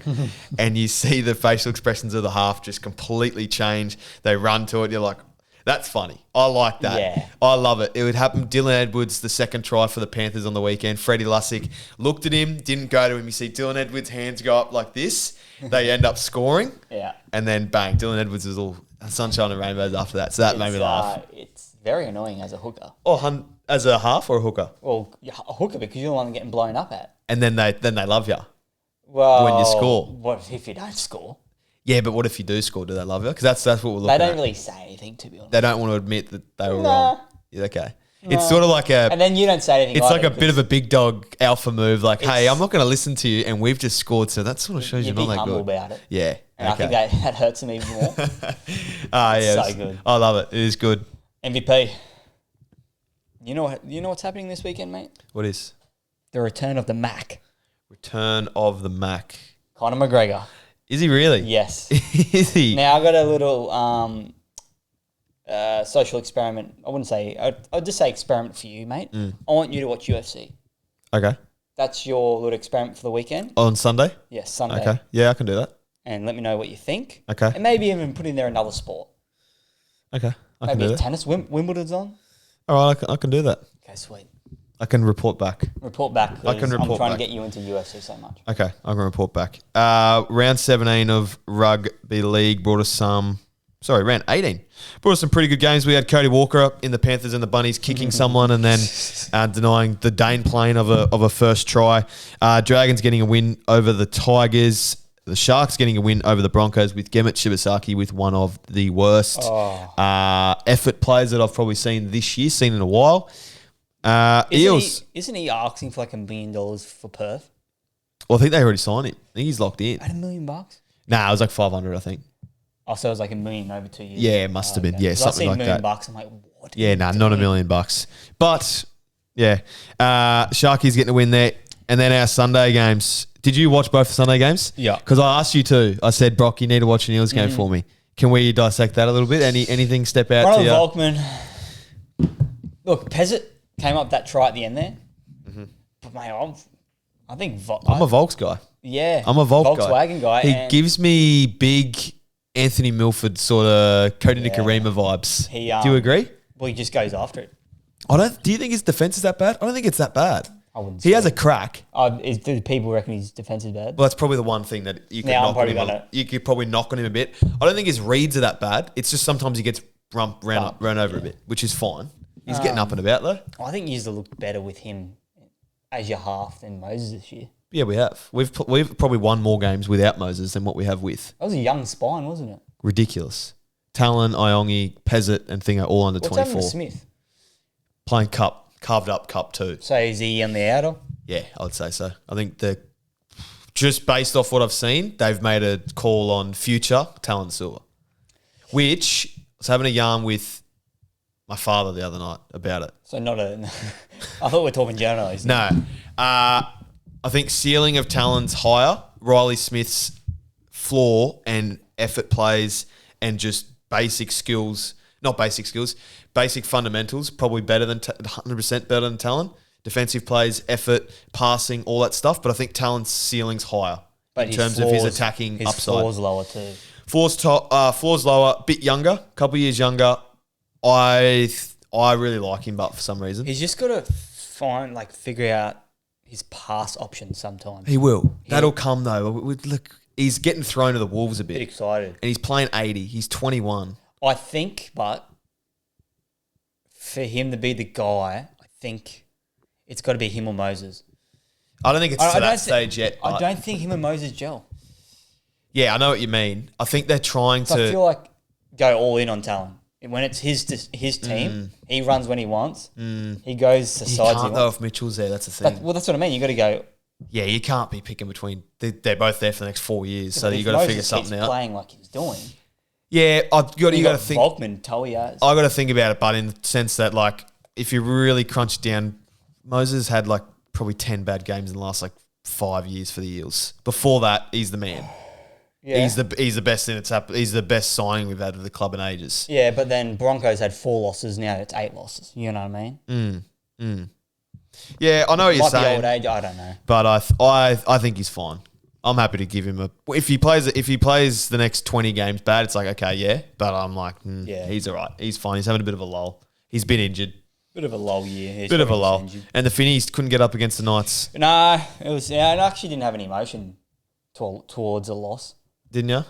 Speaker 1: and you see the facial expressions of the half just completely change. They run to it. You're like, that's funny. I like that.
Speaker 2: Yeah.
Speaker 1: I love it. It would happen. Dylan Edwards, the second try for the Panthers on the weekend. Freddie Lussick looked at him, didn't go to him. You see Dylan Edwards' hands go up like this. They end up scoring.
Speaker 2: Yeah.
Speaker 1: And then bang, Dylan Edwards is all sunshine and rainbows after that. So that made me laugh.
Speaker 2: It's very annoying as a hooker.
Speaker 1: Oh, as a half or a hooker?
Speaker 2: Well, a hooker because you're the one getting blown up at.
Speaker 1: And then they love you.
Speaker 2: Well,
Speaker 1: when you score.
Speaker 2: What if you don't score?
Speaker 1: Yeah, but what if you do score? Do they love you? Because that's what we're looking at.
Speaker 2: They don't really say anything, to be honest.
Speaker 1: They don't want to admit that they were wrong. Yeah, okay. Nah. It's sort of like
Speaker 2: and then you don't say anything.
Speaker 1: It's like a bit of a big dog alpha move. Like, hey, I'm not going to listen to you, and we've just scored. So that sort of shows you're not that good.
Speaker 2: Humble about it.
Speaker 1: Yeah,
Speaker 2: and I think that hurts them even more.
Speaker 1: Yeah,
Speaker 2: so good.
Speaker 1: I love it. It is good.
Speaker 2: MVP. You know what's happening this weekend, mate?
Speaker 1: What is?
Speaker 2: The return of the Mac.
Speaker 1: Return of the Mac.
Speaker 2: Conor McGregor.
Speaker 1: Is he really?
Speaker 2: Yes.
Speaker 1: Is he?
Speaker 2: Now, I got a little social experiment. I'd just say experiment for you, mate. I want you to watch UFC.
Speaker 1: Okay.
Speaker 2: That's your little experiment for the weekend.
Speaker 1: On Sunday?
Speaker 2: Yes, Sunday.
Speaker 1: Okay. Yeah, I can do that.
Speaker 2: And let me know what you think.
Speaker 1: Okay.
Speaker 2: And maybe even put in there another sport.
Speaker 1: Okay. I can
Speaker 2: maybe
Speaker 1: do that.
Speaker 2: Tennis. Wimbledon's on.
Speaker 1: All right, I can do that.
Speaker 2: Okay, sweet.
Speaker 1: I can report back.
Speaker 2: Report back.
Speaker 1: I can report
Speaker 2: I'm trying
Speaker 1: back.
Speaker 2: to get you into UFC so much.
Speaker 1: Okay, I can report back. Round 17 of Rugby League brought us round 18. Brought us some pretty good games. We had Cody Walker in the Panthers and the Bunnies kicking someone and then denying the Dane plane of a first try. Dragons getting a win over the Tigers. The Sharks getting a win over the Broncos with Gemmet Shibasaki with one of the worst effort players that I've probably seen this year, seen in a while. Eels.
Speaker 2: Isn't he asking for like $1 million for Perth?
Speaker 1: Well, I think they already signed him. I think he's locked in.
Speaker 2: At $1 million?
Speaker 1: Nah, it was like 500, I think.
Speaker 2: Oh, so it was like $1 million over 2 years.
Speaker 1: Yeah, it must have been. Yeah, something like that.
Speaker 2: $1 million. I'm like, what?
Speaker 1: Yeah, not $1 million. But yeah, Sharkies getting a win there, and then our Sunday games. Did you watch both the Sunday games?
Speaker 2: Yeah.
Speaker 1: Because I asked you to. I said, Brock, you need to watch an Eels game for me. Can we dissect that a little bit? Anything step out
Speaker 2: Ronald
Speaker 1: to you?
Speaker 2: Volkman. Look, Pezzett came up that try at the end there. But mate, I'm
Speaker 1: a Volks guy.
Speaker 2: Yeah.
Speaker 1: I'm a
Speaker 2: Volkswagen guy.
Speaker 1: He gives me big Anthony Milford sort of Cody Nicarima vibes. Do you agree?
Speaker 2: Well, he just goes after it.
Speaker 1: Do you think his defense is that bad? I don't think it's that bad.
Speaker 2: I wouldn't.
Speaker 1: He has a crack.
Speaker 2: Do people reckon his defense is bad?
Speaker 1: Well, that's probably the one thing that you could knock on him. You could probably knock on him a bit. I don't think his reads are that bad. It's just sometimes he gets run over a bit, which is fine. He's getting up and about though.
Speaker 2: I think you used to look better with him as your half than Moses this year.
Speaker 1: Yeah, we have. We've probably won more games without Moses than what we have with.
Speaker 2: That was a young spine, wasn't it?
Speaker 1: Ridiculous. Talon, Iongi, Pezzett, and Thingo all under 24.
Speaker 2: What's happened to Smith?
Speaker 1: Playing carved up cup 2.
Speaker 2: So is he on the outer?
Speaker 1: Yeah, I would say so. I think just based off what I've seen, they've made a call on future Talon Silver, which I was having a yarn with my father the other night about it.
Speaker 2: So not a... I thought we were talking generally.
Speaker 1: No. I think ceiling of Talon's higher. Riley Smith's floor and effort plays and just basic skills, not basic skills, basic fundamentals, probably better than 100% better than Talon. defensive plays, effort, passing, all that stuff. But I think talent's ceiling's higher in terms of his attacking
Speaker 2: his
Speaker 1: upside.
Speaker 2: Floor's lower too.
Speaker 1: Floor's lower, bit younger, couple years younger. I really like him, but for some reason
Speaker 2: He's just got to figure out his pass options sometimes.
Speaker 1: he will. That'll come though. Look, he's getting thrown to the wolves a bit,
Speaker 2: Excited.
Speaker 1: and he's playing 80. He's 21.
Speaker 2: I think, but for him to be the guy, I think it's got to be him or Moses.
Speaker 1: I don't think it's to that stage yet.
Speaker 2: I don't think him and Moses gel.
Speaker 1: Yeah, I know what you mean. I think they're trying to.
Speaker 2: I feel like go all in on talent. When it's his team, he runs when he wants. He goes to sides.
Speaker 1: You can't though if Mitchell's there. That's the thing.
Speaker 2: That's what I mean. You got to go.
Speaker 1: Yeah, you can't be picking between. They're both there for the next 4 years, so you got to figure something out.
Speaker 2: Playing like he's doing.
Speaker 1: Yeah, you got to think.
Speaker 2: Volkman, Toyaz.
Speaker 1: I got to think about it, but in the sense that like if you really crunch it down, Moses had like probably 10 bad games in the last like 5 years for the Eels. Before that, he's the man. Yeah. He's the best in its he's the best signing we've had of the club in ages.
Speaker 2: Yeah, but then Broncos had 4 losses. Now it's 8 losses. You know what I mean?
Speaker 1: Yeah, I know what you're saying.
Speaker 2: Old age, I don't know.
Speaker 1: But I think he's fine. I'm happy to give him if he plays the next 20 games bad, it's like okay, yeah. But I'm like, he's all right. He's fine. He's having a bit of a lull. He's been injured.
Speaker 2: Bit of a lull year.
Speaker 1: Bit of a lull. And the Finnies couldn't get up against the Knights.
Speaker 2: No, it was. Yeah, I actually didn't have any emotion towards a loss.
Speaker 1: Didn't you?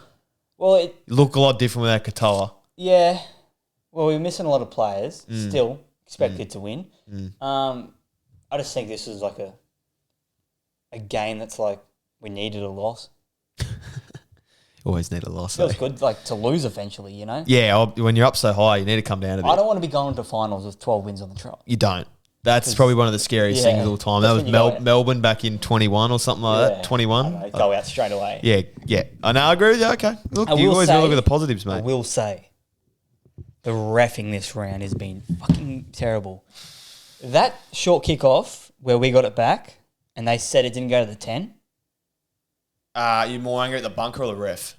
Speaker 2: Well, it
Speaker 1: looked a lot different without Katoa.
Speaker 2: Yeah. Well, we were missing a lot of players. Still expected to win. I just think this was like a game that's like we needed a loss.
Speaker 1: Always need a loss.
Speaker 2: Feels good, like to lose eventually, you know.
Speaker 1: Yeah, when you're up so high, you need to come down a bit.
Speaker 2: I don't want to be going to finals with 12 wins on the trot.
Speaker 1: You don't. That's probably one of the scariest things of all time. That was Melbourne back in 21 or something like that. 21.
Speaker 2: Go out straight away.
Speaker 1: Yeah. I know. I agree with you. Okay. Look, you always look at the positives, mate.
Speaker 2: I will say, the reffing this round has been fucking terrible. That short kickoff where we got it back and they said it didn't go to the 10.
Speaker 1: You're more angry at the bunker or the ref?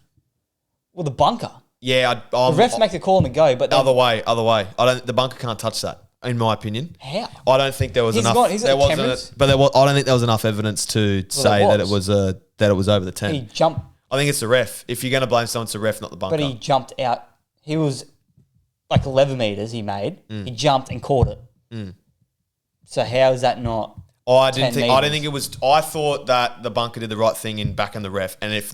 Speaker 2: Well, the bunker.
Speaker 1: Yeah.
Speaker 2: The refs make the call on the go, but
Speaker 1: other way. The bunker can't touch that. In my opinion,
Speaker 2: how?
Speaker 1: I don't think there was enough. I don't think there was enough evidence to say that it was over the 10.
Speaker 2: He jumped.
Speaker 1: I think it's the ref. If you're going to blame someone, it's the ref, not the bunker.
Speaker 2: But he jumped out. He was like 11 meters. He made. He jumped and caught it. So how is that not? I didn't think
Speaker 1: it was. I thought that the bunker did the right thing in backing the ref, and if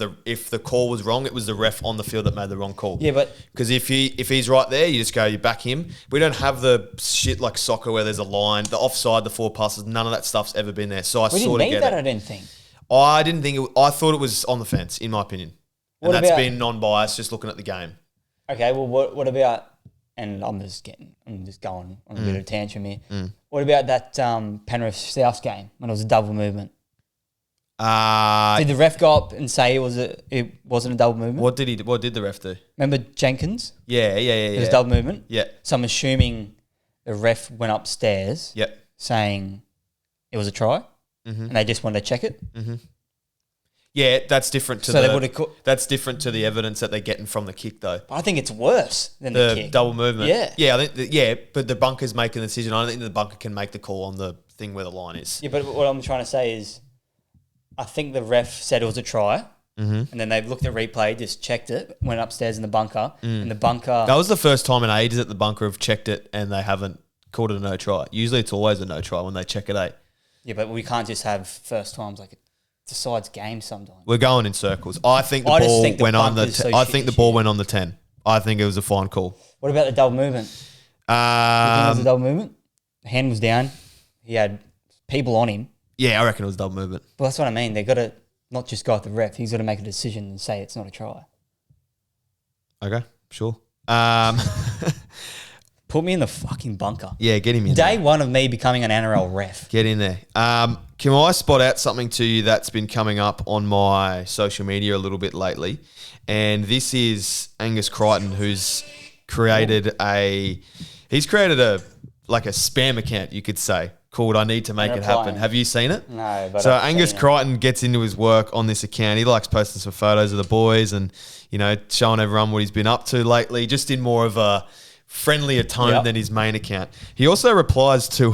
Speaker 1: the call was wrong, it was the ref on the field that made the wrong call.
Speaker 2: Yeah, but
Speaker 1: because if he's right there, you just go, you back him. We don't have the shit like soccer where there's a line, the offside, the forward passes. None of that stuff's ever been there. So I sort of get it.
Speaker 2: I didn't think.
Speaker 1: I didn't think it. I thought it was on the fence, in my opinion, and that's been non-biased, just looking at the game.
Speaker 2: Okay, well, what about? And I'm just going on a bit of a tantrum here. What about that Penrith South game when it was a double movement? Did the ref go up and say it wasn't a double movement?
Speaker 1: What did the ref do?
Speaker 2: Remember Jenkins?
Speaker 1: Yeah.
Speaker 2: It was a double movement?
Speaker 1: Yeah.
Speaker 2: So I'm assuming the ref went upstairs saying it was a try and they just wanted to check it?
Speaker 1: Yeah, that's different to that's different to the evidence that they're getting from the kick, though.
Speaker 2: But I think it's worse than the kick.
Speaker 1: Double movement.
Speaker 2: Yeah,
Speaker 1: I think but the bunker's making the decision. I don't think the bunker can make the call on the thing where the line is.
Speaker 2: Yeah, but what I'm trying to say is, I think the ref said it was a try, and then they looked at replay, just checked it, went upstairs in the bunker, and the bunker.
Speaker 1: That was the first time in ages that the bunker have checked it and they haven't called it a no try. Usually, it's always a no try when they check it.
Speaker 2: Yeah, but we can't just have first times like. Decides games sometimes.
Speaker 1: We're going in circles. I think the ball went on the. I think the ball went on the 10. I think it was a fine call.
Speaker 2: What about the double movement? You think it was a double movement? The hand was down. He had people on him.
Speaker 1: Yeah, I reckon it was a double movement.
Speaker 2: Well, that's what I mean. They got to not just go at the ref. He's got to make a decision and say it's not a try.
Speaker 1: Okay, sure.
Speaker 2: Put me in the fucking bunker.
Speaker 1: Yeah, get him in.
Speaker 2: Day one of me becoming an NRL ref.
Speaker 1: Get in there. Can I spot out something to you that's been coming up on my social media a little bit lately? And this is Angus Critchon, who's created a spam account, you could say, called I Need to Make It Happen. Have you seen it?
Speaker 2: No, but
Speaker 1: so Angus Critchon gets into his work on this account. He likes posting some photos of the boys and, showing everyone what he's been up to lately, just in more of a friendlier tone than his main account. He also replies to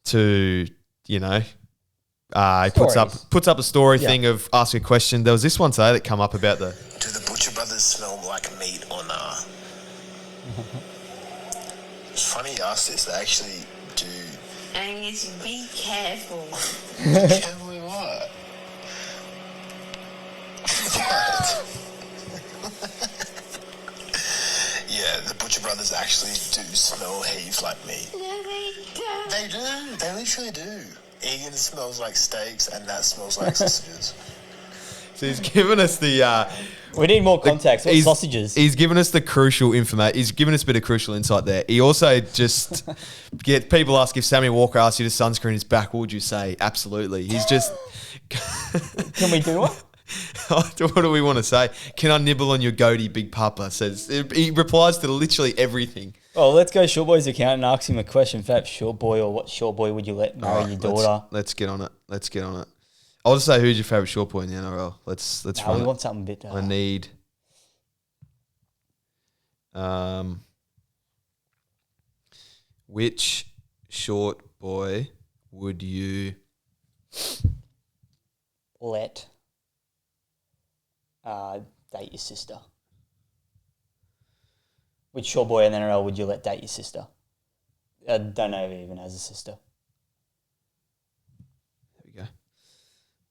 Speaker 1: to, he puts up a story thing of ask a question. There was this one today that come up about
Speaker 3: Do the Butcher Brothers smell like meat or nah? It's funny you asked this. They actually do.
Speaker 4: Angus, be careful.
Speaker 3: Careful with what? Yeah, the Butcher Brothers actually do smell heaps like meat.
Speaker 4: No, they don't.
Speaker 3: They do. They literally do. Egan smells like steaks and that smells like sausages.
Speaker 1: So he's given us the...
Speaker 2: we need more context. What sausages?
Speaker 1: He's given us the crucial information. He's given us a bit of crucial insight there. He also just... people ask if Sammy Walker asked you to sunscreen his back, what would you say? Absolutely. He's just...
Speaker 2: Can we do it?
Speaker 1: What do we want to say? Can I nibble on your goatee, Big Papa? Says he replies to literally everything.
Speaker 2: Oh, let's go Short Boy's account and ask him a question. Fab Short Boy, or what Short Boy would you let marry your daughter?
Speaker 1: Let's get on it. I'll just say, who's your favourite short boy in the NRL? Let's run.
Speaker 2: We
Speaker 1: it.
Speaker 2: want something a bit.
Speaker 1: I need. Which short boy would you
Speaker 2: let date your sister? Which short boy in the NRL would you let date your sister? I don't know if he even has a sister.
Speaker 1: There we go.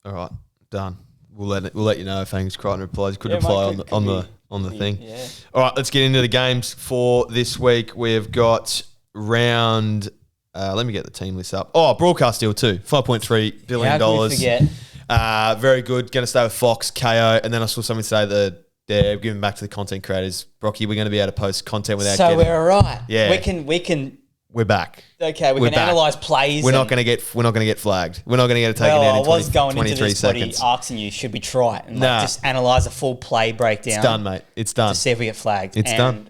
Speaker 1: All right, done. We'll let you know if Angus Crichton replies. Could reply on the thing.
Speaker 2: Yeah.
Speaker 1: All right, let's get into the games for this week. We've got round. Let me get the team list up. Oh, broadcast deal too. $5.3 billion.
Speaker 2: How can we forget?
Speaker 1: Very good. Going to stay with Fox, KO, and then I saw something say that they're giving back to the content creators. Brocky, we're going to be able to post content without.
Speaker 2: So we're all right.
Speaker 1: Yeah,
Speaker 2: we can.
Speaker 1: We're back.
Speaker 2: Okay, we can analyse plays.
Speaker 1: We're not going to get flagged. We're not going to get it taken down in 23 seconds. I was going into this body
Speaker 2: asking you, should we try it and just analyse a full play breakdown?
Speaker 1: It's done, mate. It's done.
Speaker 2: To see if we get flagged.
Speaker 1: It's done.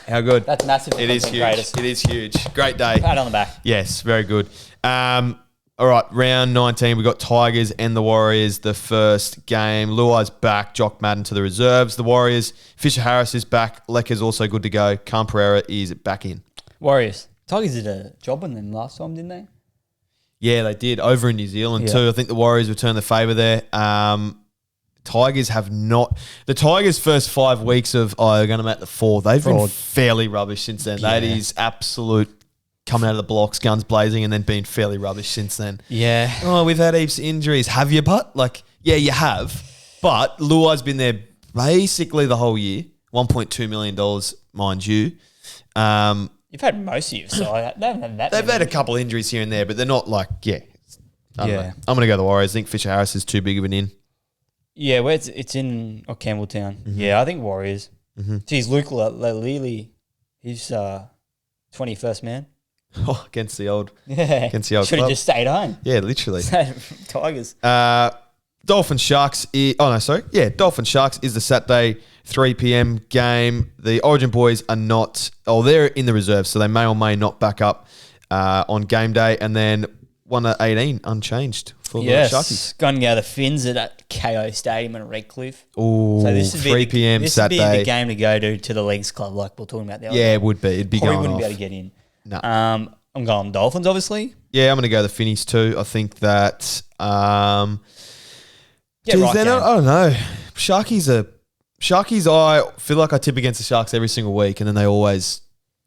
Speaker 1: How good?
Speaker 2: That's massive.
Speaker 1: It is huge. It is huge. Great day.
Speaker 2: Pat on the back.
Speaker 1: Yes, very good. All right, round 19, we got Tigers and the Warriors. The first game, Luai's back. Jock Madden to the reserves. The Warriors, Fisher Harris is back. Lecker's also good to go. Khan Pereira is back in.
Speaker 2: Warriors. Tigers did a job on them last time, didn't they?
Speaker 1: Yeah, they did. Over in New Zealand too. I think the Warriors returned the favour there. Tigers have not... The Tigers' first 5 weeks of, they're going to make the 4. They've been fairly rubbish since then. Yeah. That is absolute coming out of the blocks, guns blazing, and then being fairly rubbish since then.
Speaker 2: Yeah.
Speaker 1: Oh, we've had heaps of injuries. Have you, but? Yeah, you have. But Luai's been there basically the whole year. $1.2 million, mind you.
Speaker 2: You've had most of your side. They haven't had that.
Speaker 1: They've had a couple injuries here and there, but they're not I don't know. I'm going to go the Warriors. I think Fisher Harris is too big of an in.
Speaker 2: Yeah, it's in Campbelltown. Mm-hmm. Yeah, I think Warriors. Mm-hmm. Geez, Luke Lely, he's 21st man.
Speaker 1: Oh, against the old
Speaker 2: should have just stayed home.
Speaker 1: Yeah, literally.
Speaker 2: Tigers.
Speaker 1: Dolphins Sharks. Dolphins Sharks is the Saturday 3 p.m. game. The Origin boys are not. They're in the reserves, so they may or may not back up on game day. And then 1-18 unchanged for the Sharkies.
Speaker 2: Going to go the Finns at KO Stadium in Redcliff.
Speaker 1: Oh, so this 3 p.m. Saturday.
Speaker 2: This would be the game to go to the Leagues Club, like we were talking about the other
Speaker 1: day. It would be. It'd be
Speaker 2: Probably
Speaker 1: going
Speaker 2: wouldn't
Speaker 1: off.
Speaker 2: be able to get in.
Speaker 1: No.
Speaker 2: I'm going Dolphins, obviously.
Speaker 1: Yeah, I'm going to go the Finnies too. I think that... I don't know. Sharkies, I feel like I tip against the Sharks every single week, and then they always...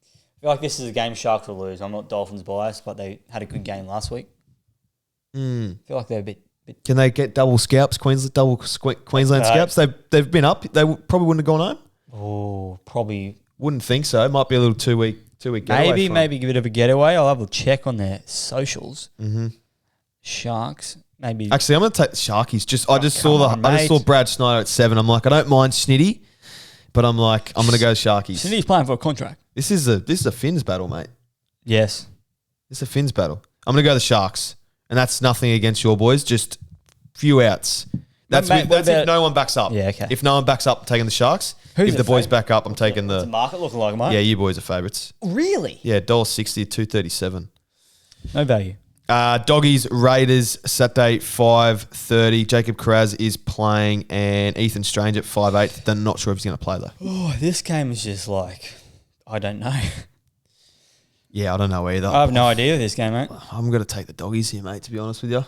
Speaker 2: I feel like this is a game Sharks will lose. I'm not Dolphins biased, but they had a good game last week. I feel like they're a bit...
Speaker 1: Can they get double scalps, Queensland scalps? They've been up. They probably wouldn't have gone home.
Speaker 2: Oh, probably...
Speaker 1: Wouldn't think so. It might be a little two-week getaway.
Speaker 2: Maybe give it a getaway. I'll have a check on their socials. Mm-hmm. Sharks... Maybe. Actually, I'm going to take the Sharkies. I just saw Brad Snyder at 7. I'm like, I don't mind Snitty, but I'm like, I'm going to go Sharkies. Snitty's playing for a contract.
Speaker 1: This is a Finns battle, mate.
Speaker 2: Yes.
Speaker 1: It's a Finns battle. I'm going to go the Sharks, and that's nothing against your boys. Just few outs. That's if no one backs up.
Speaker 2: Yeah, okay.
Speaker 1: If no one backs up, I'm taking the Sharks. If the boys back up, I'm taking the...
Speaker 2: What's the market looking like, mate?
Speaker 1: Yeah, you boys are favourites.
Speaker 2: Really?
Speaker 1: Yeah, $1.60 at $2.37. No
Speaker 2: value.
Speaker 1: Doggies, Raiders, Saturday, 5:30. Jacob Carraz is playing and Ethan Strange at 5'8". They're not sure if he's going to play though.
Speaker 2: Oh, this game is just like, I don't know.
Speaker 1: Yeah, I don't know either.
Speaker 2: I have no idea of this game, mate.
Speaker 1: I'm going to take the doggies here, mate, to be honest with you.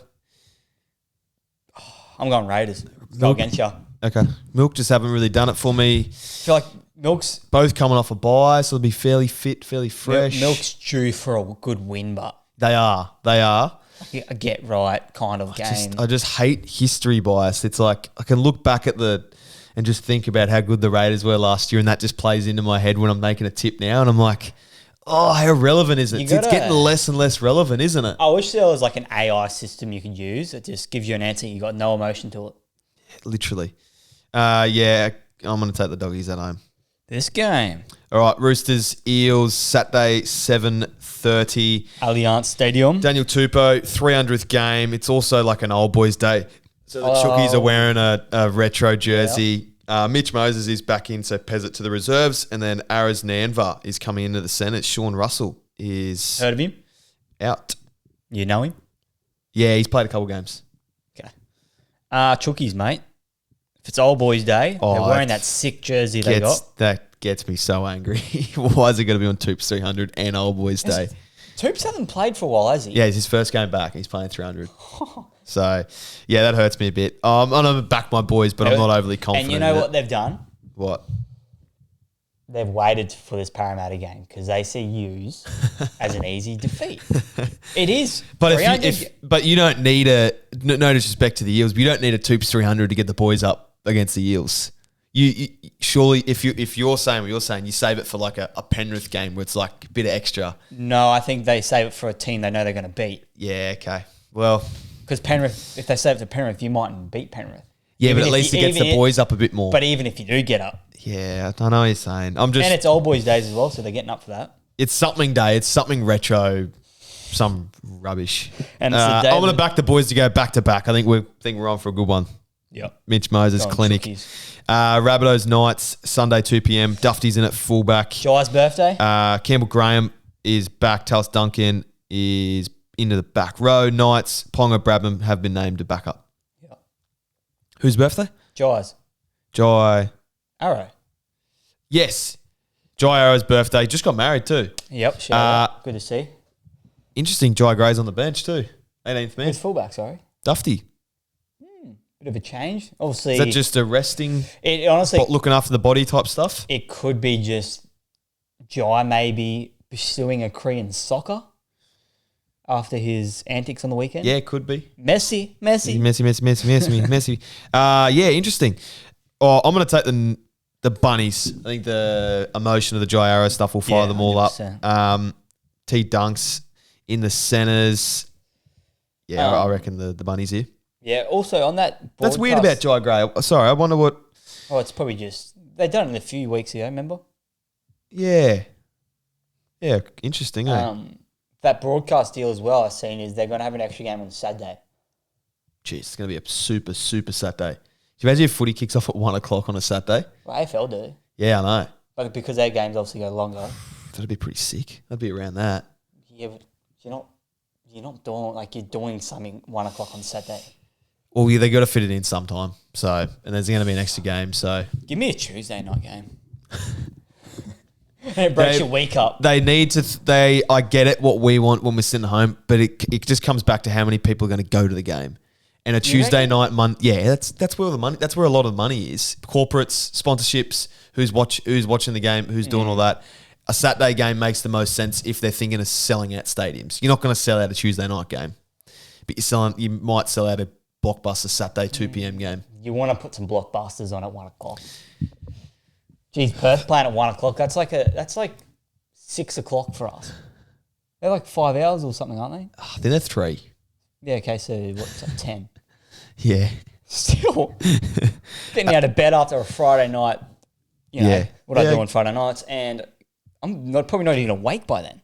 Speaker 2: I'm going Raiders. Go against you.
Speaker 1: Okay. Milk just haven't really done it for me.
Speaker 2: I feel like Milk's
Speaker 1: Both coming off a bye, so they'll be fairly fit, fairly fresh.
Speaker 2: Milk's due for a good win, but
Speaker 1: They are.
Speaker 2: a get right kind of game.
Speaker 1: I just hate history bias. It's like I can look back at and just think about how good the Raiders were last year, and that just plays into my head when I'm making a tip now, and I'm like, oh, how relevant is it? It's getting less and less relevant, isn't it?
Speaker 2: I wish there was like an AI system you could use that just gives you an answer. You got no emotion to it.
Speaker 1: Literally. Yeah, I'm going to take the doggies at home.
Speaker 2: This game.
Speaker 1: All right, Roosters, Eels, Saturday, 7:30.
Speaker 2: Allianz Stadium.
Speaker 1: Daniel Tupou, 300th game. It's also like an old boys' day. So the Chookies are wearing a retro jersey. Yeah. Mitch Moses is back in, so Pez it to the reserves. And then Araz Nanva is coming into the centre. Sean Russell is...
Speaker 2: Heard of him?
Speaker 1: Out.
Speaker 2: You know him?
Speaker 1: Yeah, he's played a couple games.
Speaker 2: Okay. Chookies, mate. If it's old boys' day, they're wearing that sick jersey they got.
Speaker 1: That gets me so angry. Why is it going to be on Toops 300 and old boys' day?
Speaker 2: Toops hasn't played for a while, has he?
Speaker 1: Yeah, it's his first game back. He's playing 300. So, yeah, that hurts me a bit. I'm going to back my boys, but I'm not overly confident.
Speaker 2: And you know what they've done?
Speaker 1: What?
Speaker 2: They've waited for this Parramatta game because they see yous as an easy defeat. It is.
Speaker 1: But you don't need no disrespect to the Eels, but you don't need a Toops 300 to get the boys up against the Eels. You surely, if you're saying what you're saying, you save it for like a Penrith game where it's like a bit of extra.
Speaker 2: No, I think they save it for a team they know they're going to beat.
Speaker 1: Yeah, okay. Well,
Speaker 2: because Penrith, if they save it to Penrith, you mightn't beat Penrith.
Speaker 1: Yeah, even but at least it gets the boys up a bit more.
Speaker 2: But even if you do get up.
Speaker 1: Yeah, I know what you're saying. And
Speaker 2: it's old boys' days as well, so they're getting up for that.
Speaker 1: It's something day. It's something retro, some rubbish.
Speaker 2: And
Speaker 1: I'm going to back the boys to go back to back. I think we're on for a good one.
Speaker 2: Yep.
Speaker 1: Mitch Moses Clinic. Rabbitohs Knights, Sunday 2 p.m. Dufty's in at fullback.
Speaker 2: Jai's birthday.
Speaker 1: Campbell Graham is back. Tallis Duncan is into the back row. Knights, Ponga Bradman have been named to back up.
Speaker 2: Yep.
Speaker 1: Whose birthday?
Speaker 2: Jai's.
Speaker 1: Jai.
Speaker 2: Arrow.
Speaker 1: Yes. Jai Arrow's birthday. Just got married too.
Speaker 2: Yep. Sure. Good to see.
Speaker 1: Interesting. Jai Gray's on the bench too. 18th man.
Speaker 2: Who's fullback, sorry?
Speaker 1: Dufty.
Speaker 2: Bit of a change. Obviously.
Speaker 1: Is that just a resting,
Speaker 2: honestly,
Speaker 1: looking after the body type stuff?
Speaker 2: It could be just Jai maybe pursuing a Korean soccer after his antics on the weekend.
Speaker 1: Yeah, it could be.
Speaker 2: Messi.
Speaker 1: Yeah, interesting. Oh, I'm going to take the bunnies. I think the emotion of the Jai Arrow stuff will fire them all 100%. Up. T Dunks in the centres. Yeah, I reckon the bunnies here.
Speaker 2: Yeah, also on that broadcast.
Speaker 1: That's weird about Jai Gray. Sorry, I wonder what...
Speaker 2: Oh, it's probably just... They've done it a few weeks ago, remember?
Speaker 1: Yeah. Yeah, interesting,
Speaker 2: That broadcast deal as well I've seen is they're going to have an extra game on Saturday.
Speaker 1: Jeez, it's going to be a super, super Saturday. Do you imagine if footy kicks off at 1 o'clock on a Saturday?
Speaker 2: Well, AFL do.
Speaker 1: Yeah, I know.
Speaker 2: But because their games obviously go longer.
Speaker 1: That'd be pretty sick. That'd be around that.
Speaker 2: Yeah, but you're not doing... Like, you're doing something 1 o'clock on Saturday.
Speaker 1: Well, yeah, they got to fit it in sometime. So, and there's going to be an extra game. So,
Speaker 2: give me a Tuesday night game. It breaks your week up.
Speaker 1: They need to. I get it. What we want when we're sitting home, but it just comes back to how many people are going to go to the game. And a Tuesday night, yeah, that's where the money. That's where a lot of the money is. Corporates, sponsorships. Who's watching the game? Who's doing all that? A Saturday game makes the most sense if they're thinking of selling out stadiums. You're not going to sell out a Tuesday night game, but you might sell out a blockbuster Saturday 2 p.m. game.
Speaker 2: You want to put some blockbusters on at 1 o'clock. Geez, Perth playing at 1 o'clock. That's like 6 o'clock for us. They're like 5 hours or something, aren't they?
Speaker 1: I think they're 3.
Speaker 2: Yeah. Okay. So what's like 10?
Speaker 1: Yeah.
Speaker 2: Still getting out of bed after a Friday night. You know what I do on Friday nights, and I'm probably not even awake by then.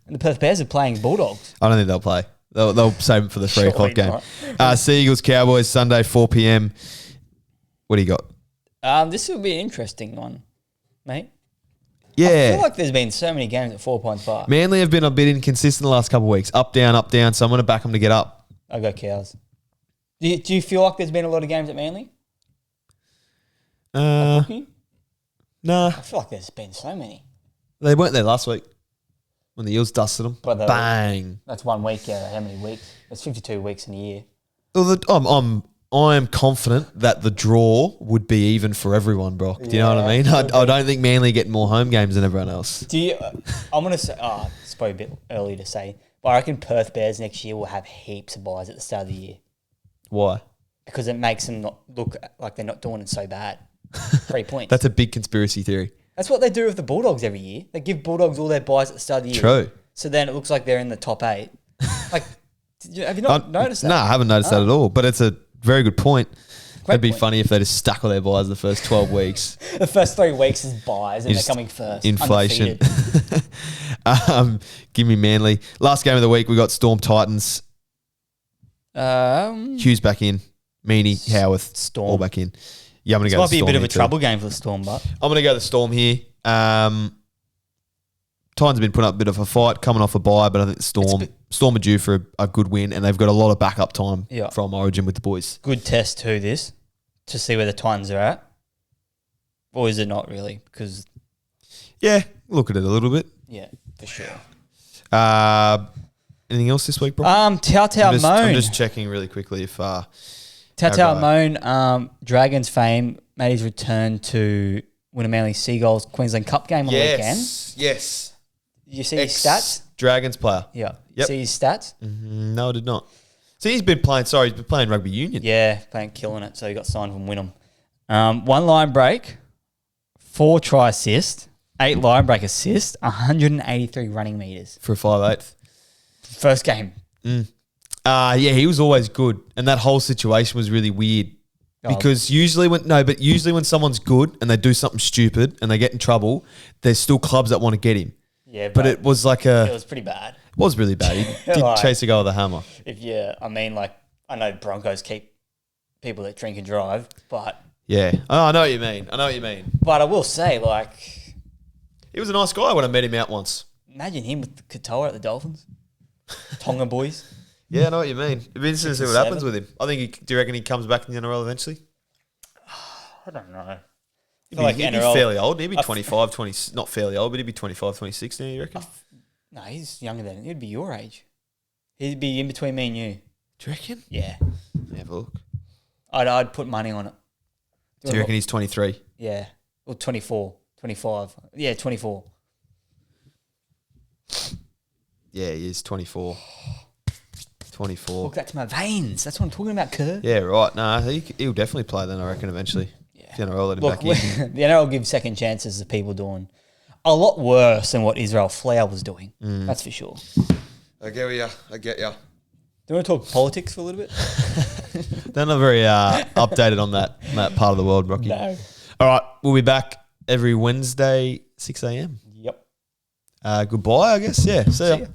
Speaker 2: And the Perth Bears are playing Bulldogs.
Speaker 1: I don't think they'll play. They'll save them for the 3 o'clock game. Sea Eagles Cowboys Sunday 4 p.m. What do you got?
Speaker 2: This will be an interesting one, mate.
Speaker 1: Yeah.
Speaker 2: I feel like there's been so many games at 4.5.
Speaker 1: Manly have been a bit inconsistent the last couple of weeks. Up, down, up, down. So I'm going to back them to get up.
Speaker 2: I'll go Cows. Do you feel like there's been a lot of games at Manly?
Speaker 1: Nah.
Speaker 2: I feel like there's been so many.
Speaker 1: They weren't there last week. when the Eels dusted them.
Speaker 2: But
Speaker 1: Bang.
Speaker 2: That's 1 week out of how many weeks? It's 52 weeks in a year.
Speaker 1: Well, I am confident that the draw would be even for everyone, bro. Do you know what I mean? I don't think Manly get more home games than everyone else.
Speaker 2: Do you? I'm gonna say. It's probably a bit early to say, but I reckon Perth Bears next year will have heaps of buys at the start of the year
Speaker 1: Why?
Speaker 2: because it makes them not look like they're not doing it so bad. 3 points.
Speaker 1: That's a big conspiracy theory.
Speaker 2: That's what they do with the Bulldogs every year. They give Bulldogs all their buys at the start of the year.
Speaker 1: True.
Speaker 2: So then it looks like they're in the top 8. Like, have you not noticed that?
Speaker 1: No, I haven't noticed that at all. But it's a very good point. It'd be
Speaker 2: point.
Speaker 1: funny if they just stuck all their buys the first 12 weeks.
Speaker 2: The first 3 weeks is buys and
Speaker 1: Is
Speaker 2: they're coming first.
Speaker 1: Inflation.
Speaker 2: Undefeated.
Speaker 1: Give me Manly. Last game of the week, we got Storm Titans. Hughes back in. Meany, Howarth,
Speaker 2: Storm.
Speaker 1: all back in. Yeah, I'm going to go
Speaker 2: Might be a
Speaker 1: Storm
Speaker 2: bit of
Speaker 1: here
Speaker 2: a
Speaker 1: too.
Speaker 2: trouble game for the Storm, but
Speaker 1: I'm going to go the Storm here. Titans have been putting up a bit of a fight, coming off a bye, but I think the Storm are due for a good win, and they've got a lot of backup time from Origin with the boys.
Speaker 2: good test too, this, to see where the Titans are at. Or is it not really? Because,
Speaker 1: Yeah, look at it a little bit.
Speaker 2: yeah, for sure.
Speaker 1: Anything else this week, bro?
Speaker 2: Tau Tau Moan.
Speaker 1: I'm just checking really quickly if
Speaker 2: Tau Tau Moan, Dragons fame, made his return to win a Manly Seagulls Queensland Cup game on the weekend.
Speaker 1: Yes.
Speaker 2: Did you see his stats?
Speaker 1: Dragons player.
Speaker 2: Yeah.
Speaker 1: Yep.
Speaker 2: See his stats?
Speaker 1: No, I did not. See, he's been playing rugby union.
Speaker 2: Yeah, killing it. So he got signed from Wynnum. 1 line break, 4 try assist, 8 line break assist, 183 running meters.
Speaker 1: For a 5'8".
Speaker 2: First game.
Speaker 1: Yeah, he was always good. And that whole situation was really weird. Because usually when someone's good and they do something stupid and they get in trouble, there's still clubs that want to get him.
Speaker 2: Yeah,
Speaker 1: But it was like
Speaker 2: it was pretty bad.
Speaker 1: It was really bad. He did
Speaker 2: Like-
Speaker 1: chase a go with a hammer.
Speaker 2: I know Broncos keep people that drink and drive, but
Speaker 1: Yeah. Oh, I know what you mean.
Speaker 2: I will say, like,
Speaker 1: He was a nice guy when I met him out once.
Speaker 2: imagine him with Katoa at the Dolphins. Tonga boys.
Speaker 1: Yeah, I know what you mean. It'd be interesting to see what
Speaker 2: 6 and
Speaker 1: happens with him. I think do you reckon he comes back in the NRL eventually?
Speaker 2: I don't know.
Speaker 1: He'd be fairly old. He'd be 25, 20, not fairly old, but he'd be 25, 26 now, you reckon?
Speaker 2: No, he's younger than he'd be your age. He'd be in between me and you.
Speaker 1: Do you reckon?
Speaker 2: Yeah.
Speaker 1: Have a look.
Speaker 2: I'd put money on it.
Speaker 1: Do you reckon he's 23?
Speaker 2: Yeah. Or 24, 25. Yeah, 24.
Speaker 1: Yeah, he is 24. 24.
Speaker 2: Look, that's my veins. That's what I'm talking about, Kerr.
Speaker 1: Yeah, right. Nah, he'll definitely play then, I reckon, eventually. Yeah. The NRL let him
Speaker 2: Look,
Speaker 1: back in.
Speaker 2: the NRL gives second chances to people doing a lot worse than what Israel Flower was doing. That's for sure.
Speaker 1: I get you.
Speaker 2: Do you want to talk politics for a little bit?
Speaker 1: They're not very updated on that part of the world, Rocky.
Speaker 2: No.
Speaker 1: All right, we'll be back every Wednesday, 6 a.m.
Speaker 2: Yep.
Speaker 1: Goodbye, I guess. Yeah, see ya.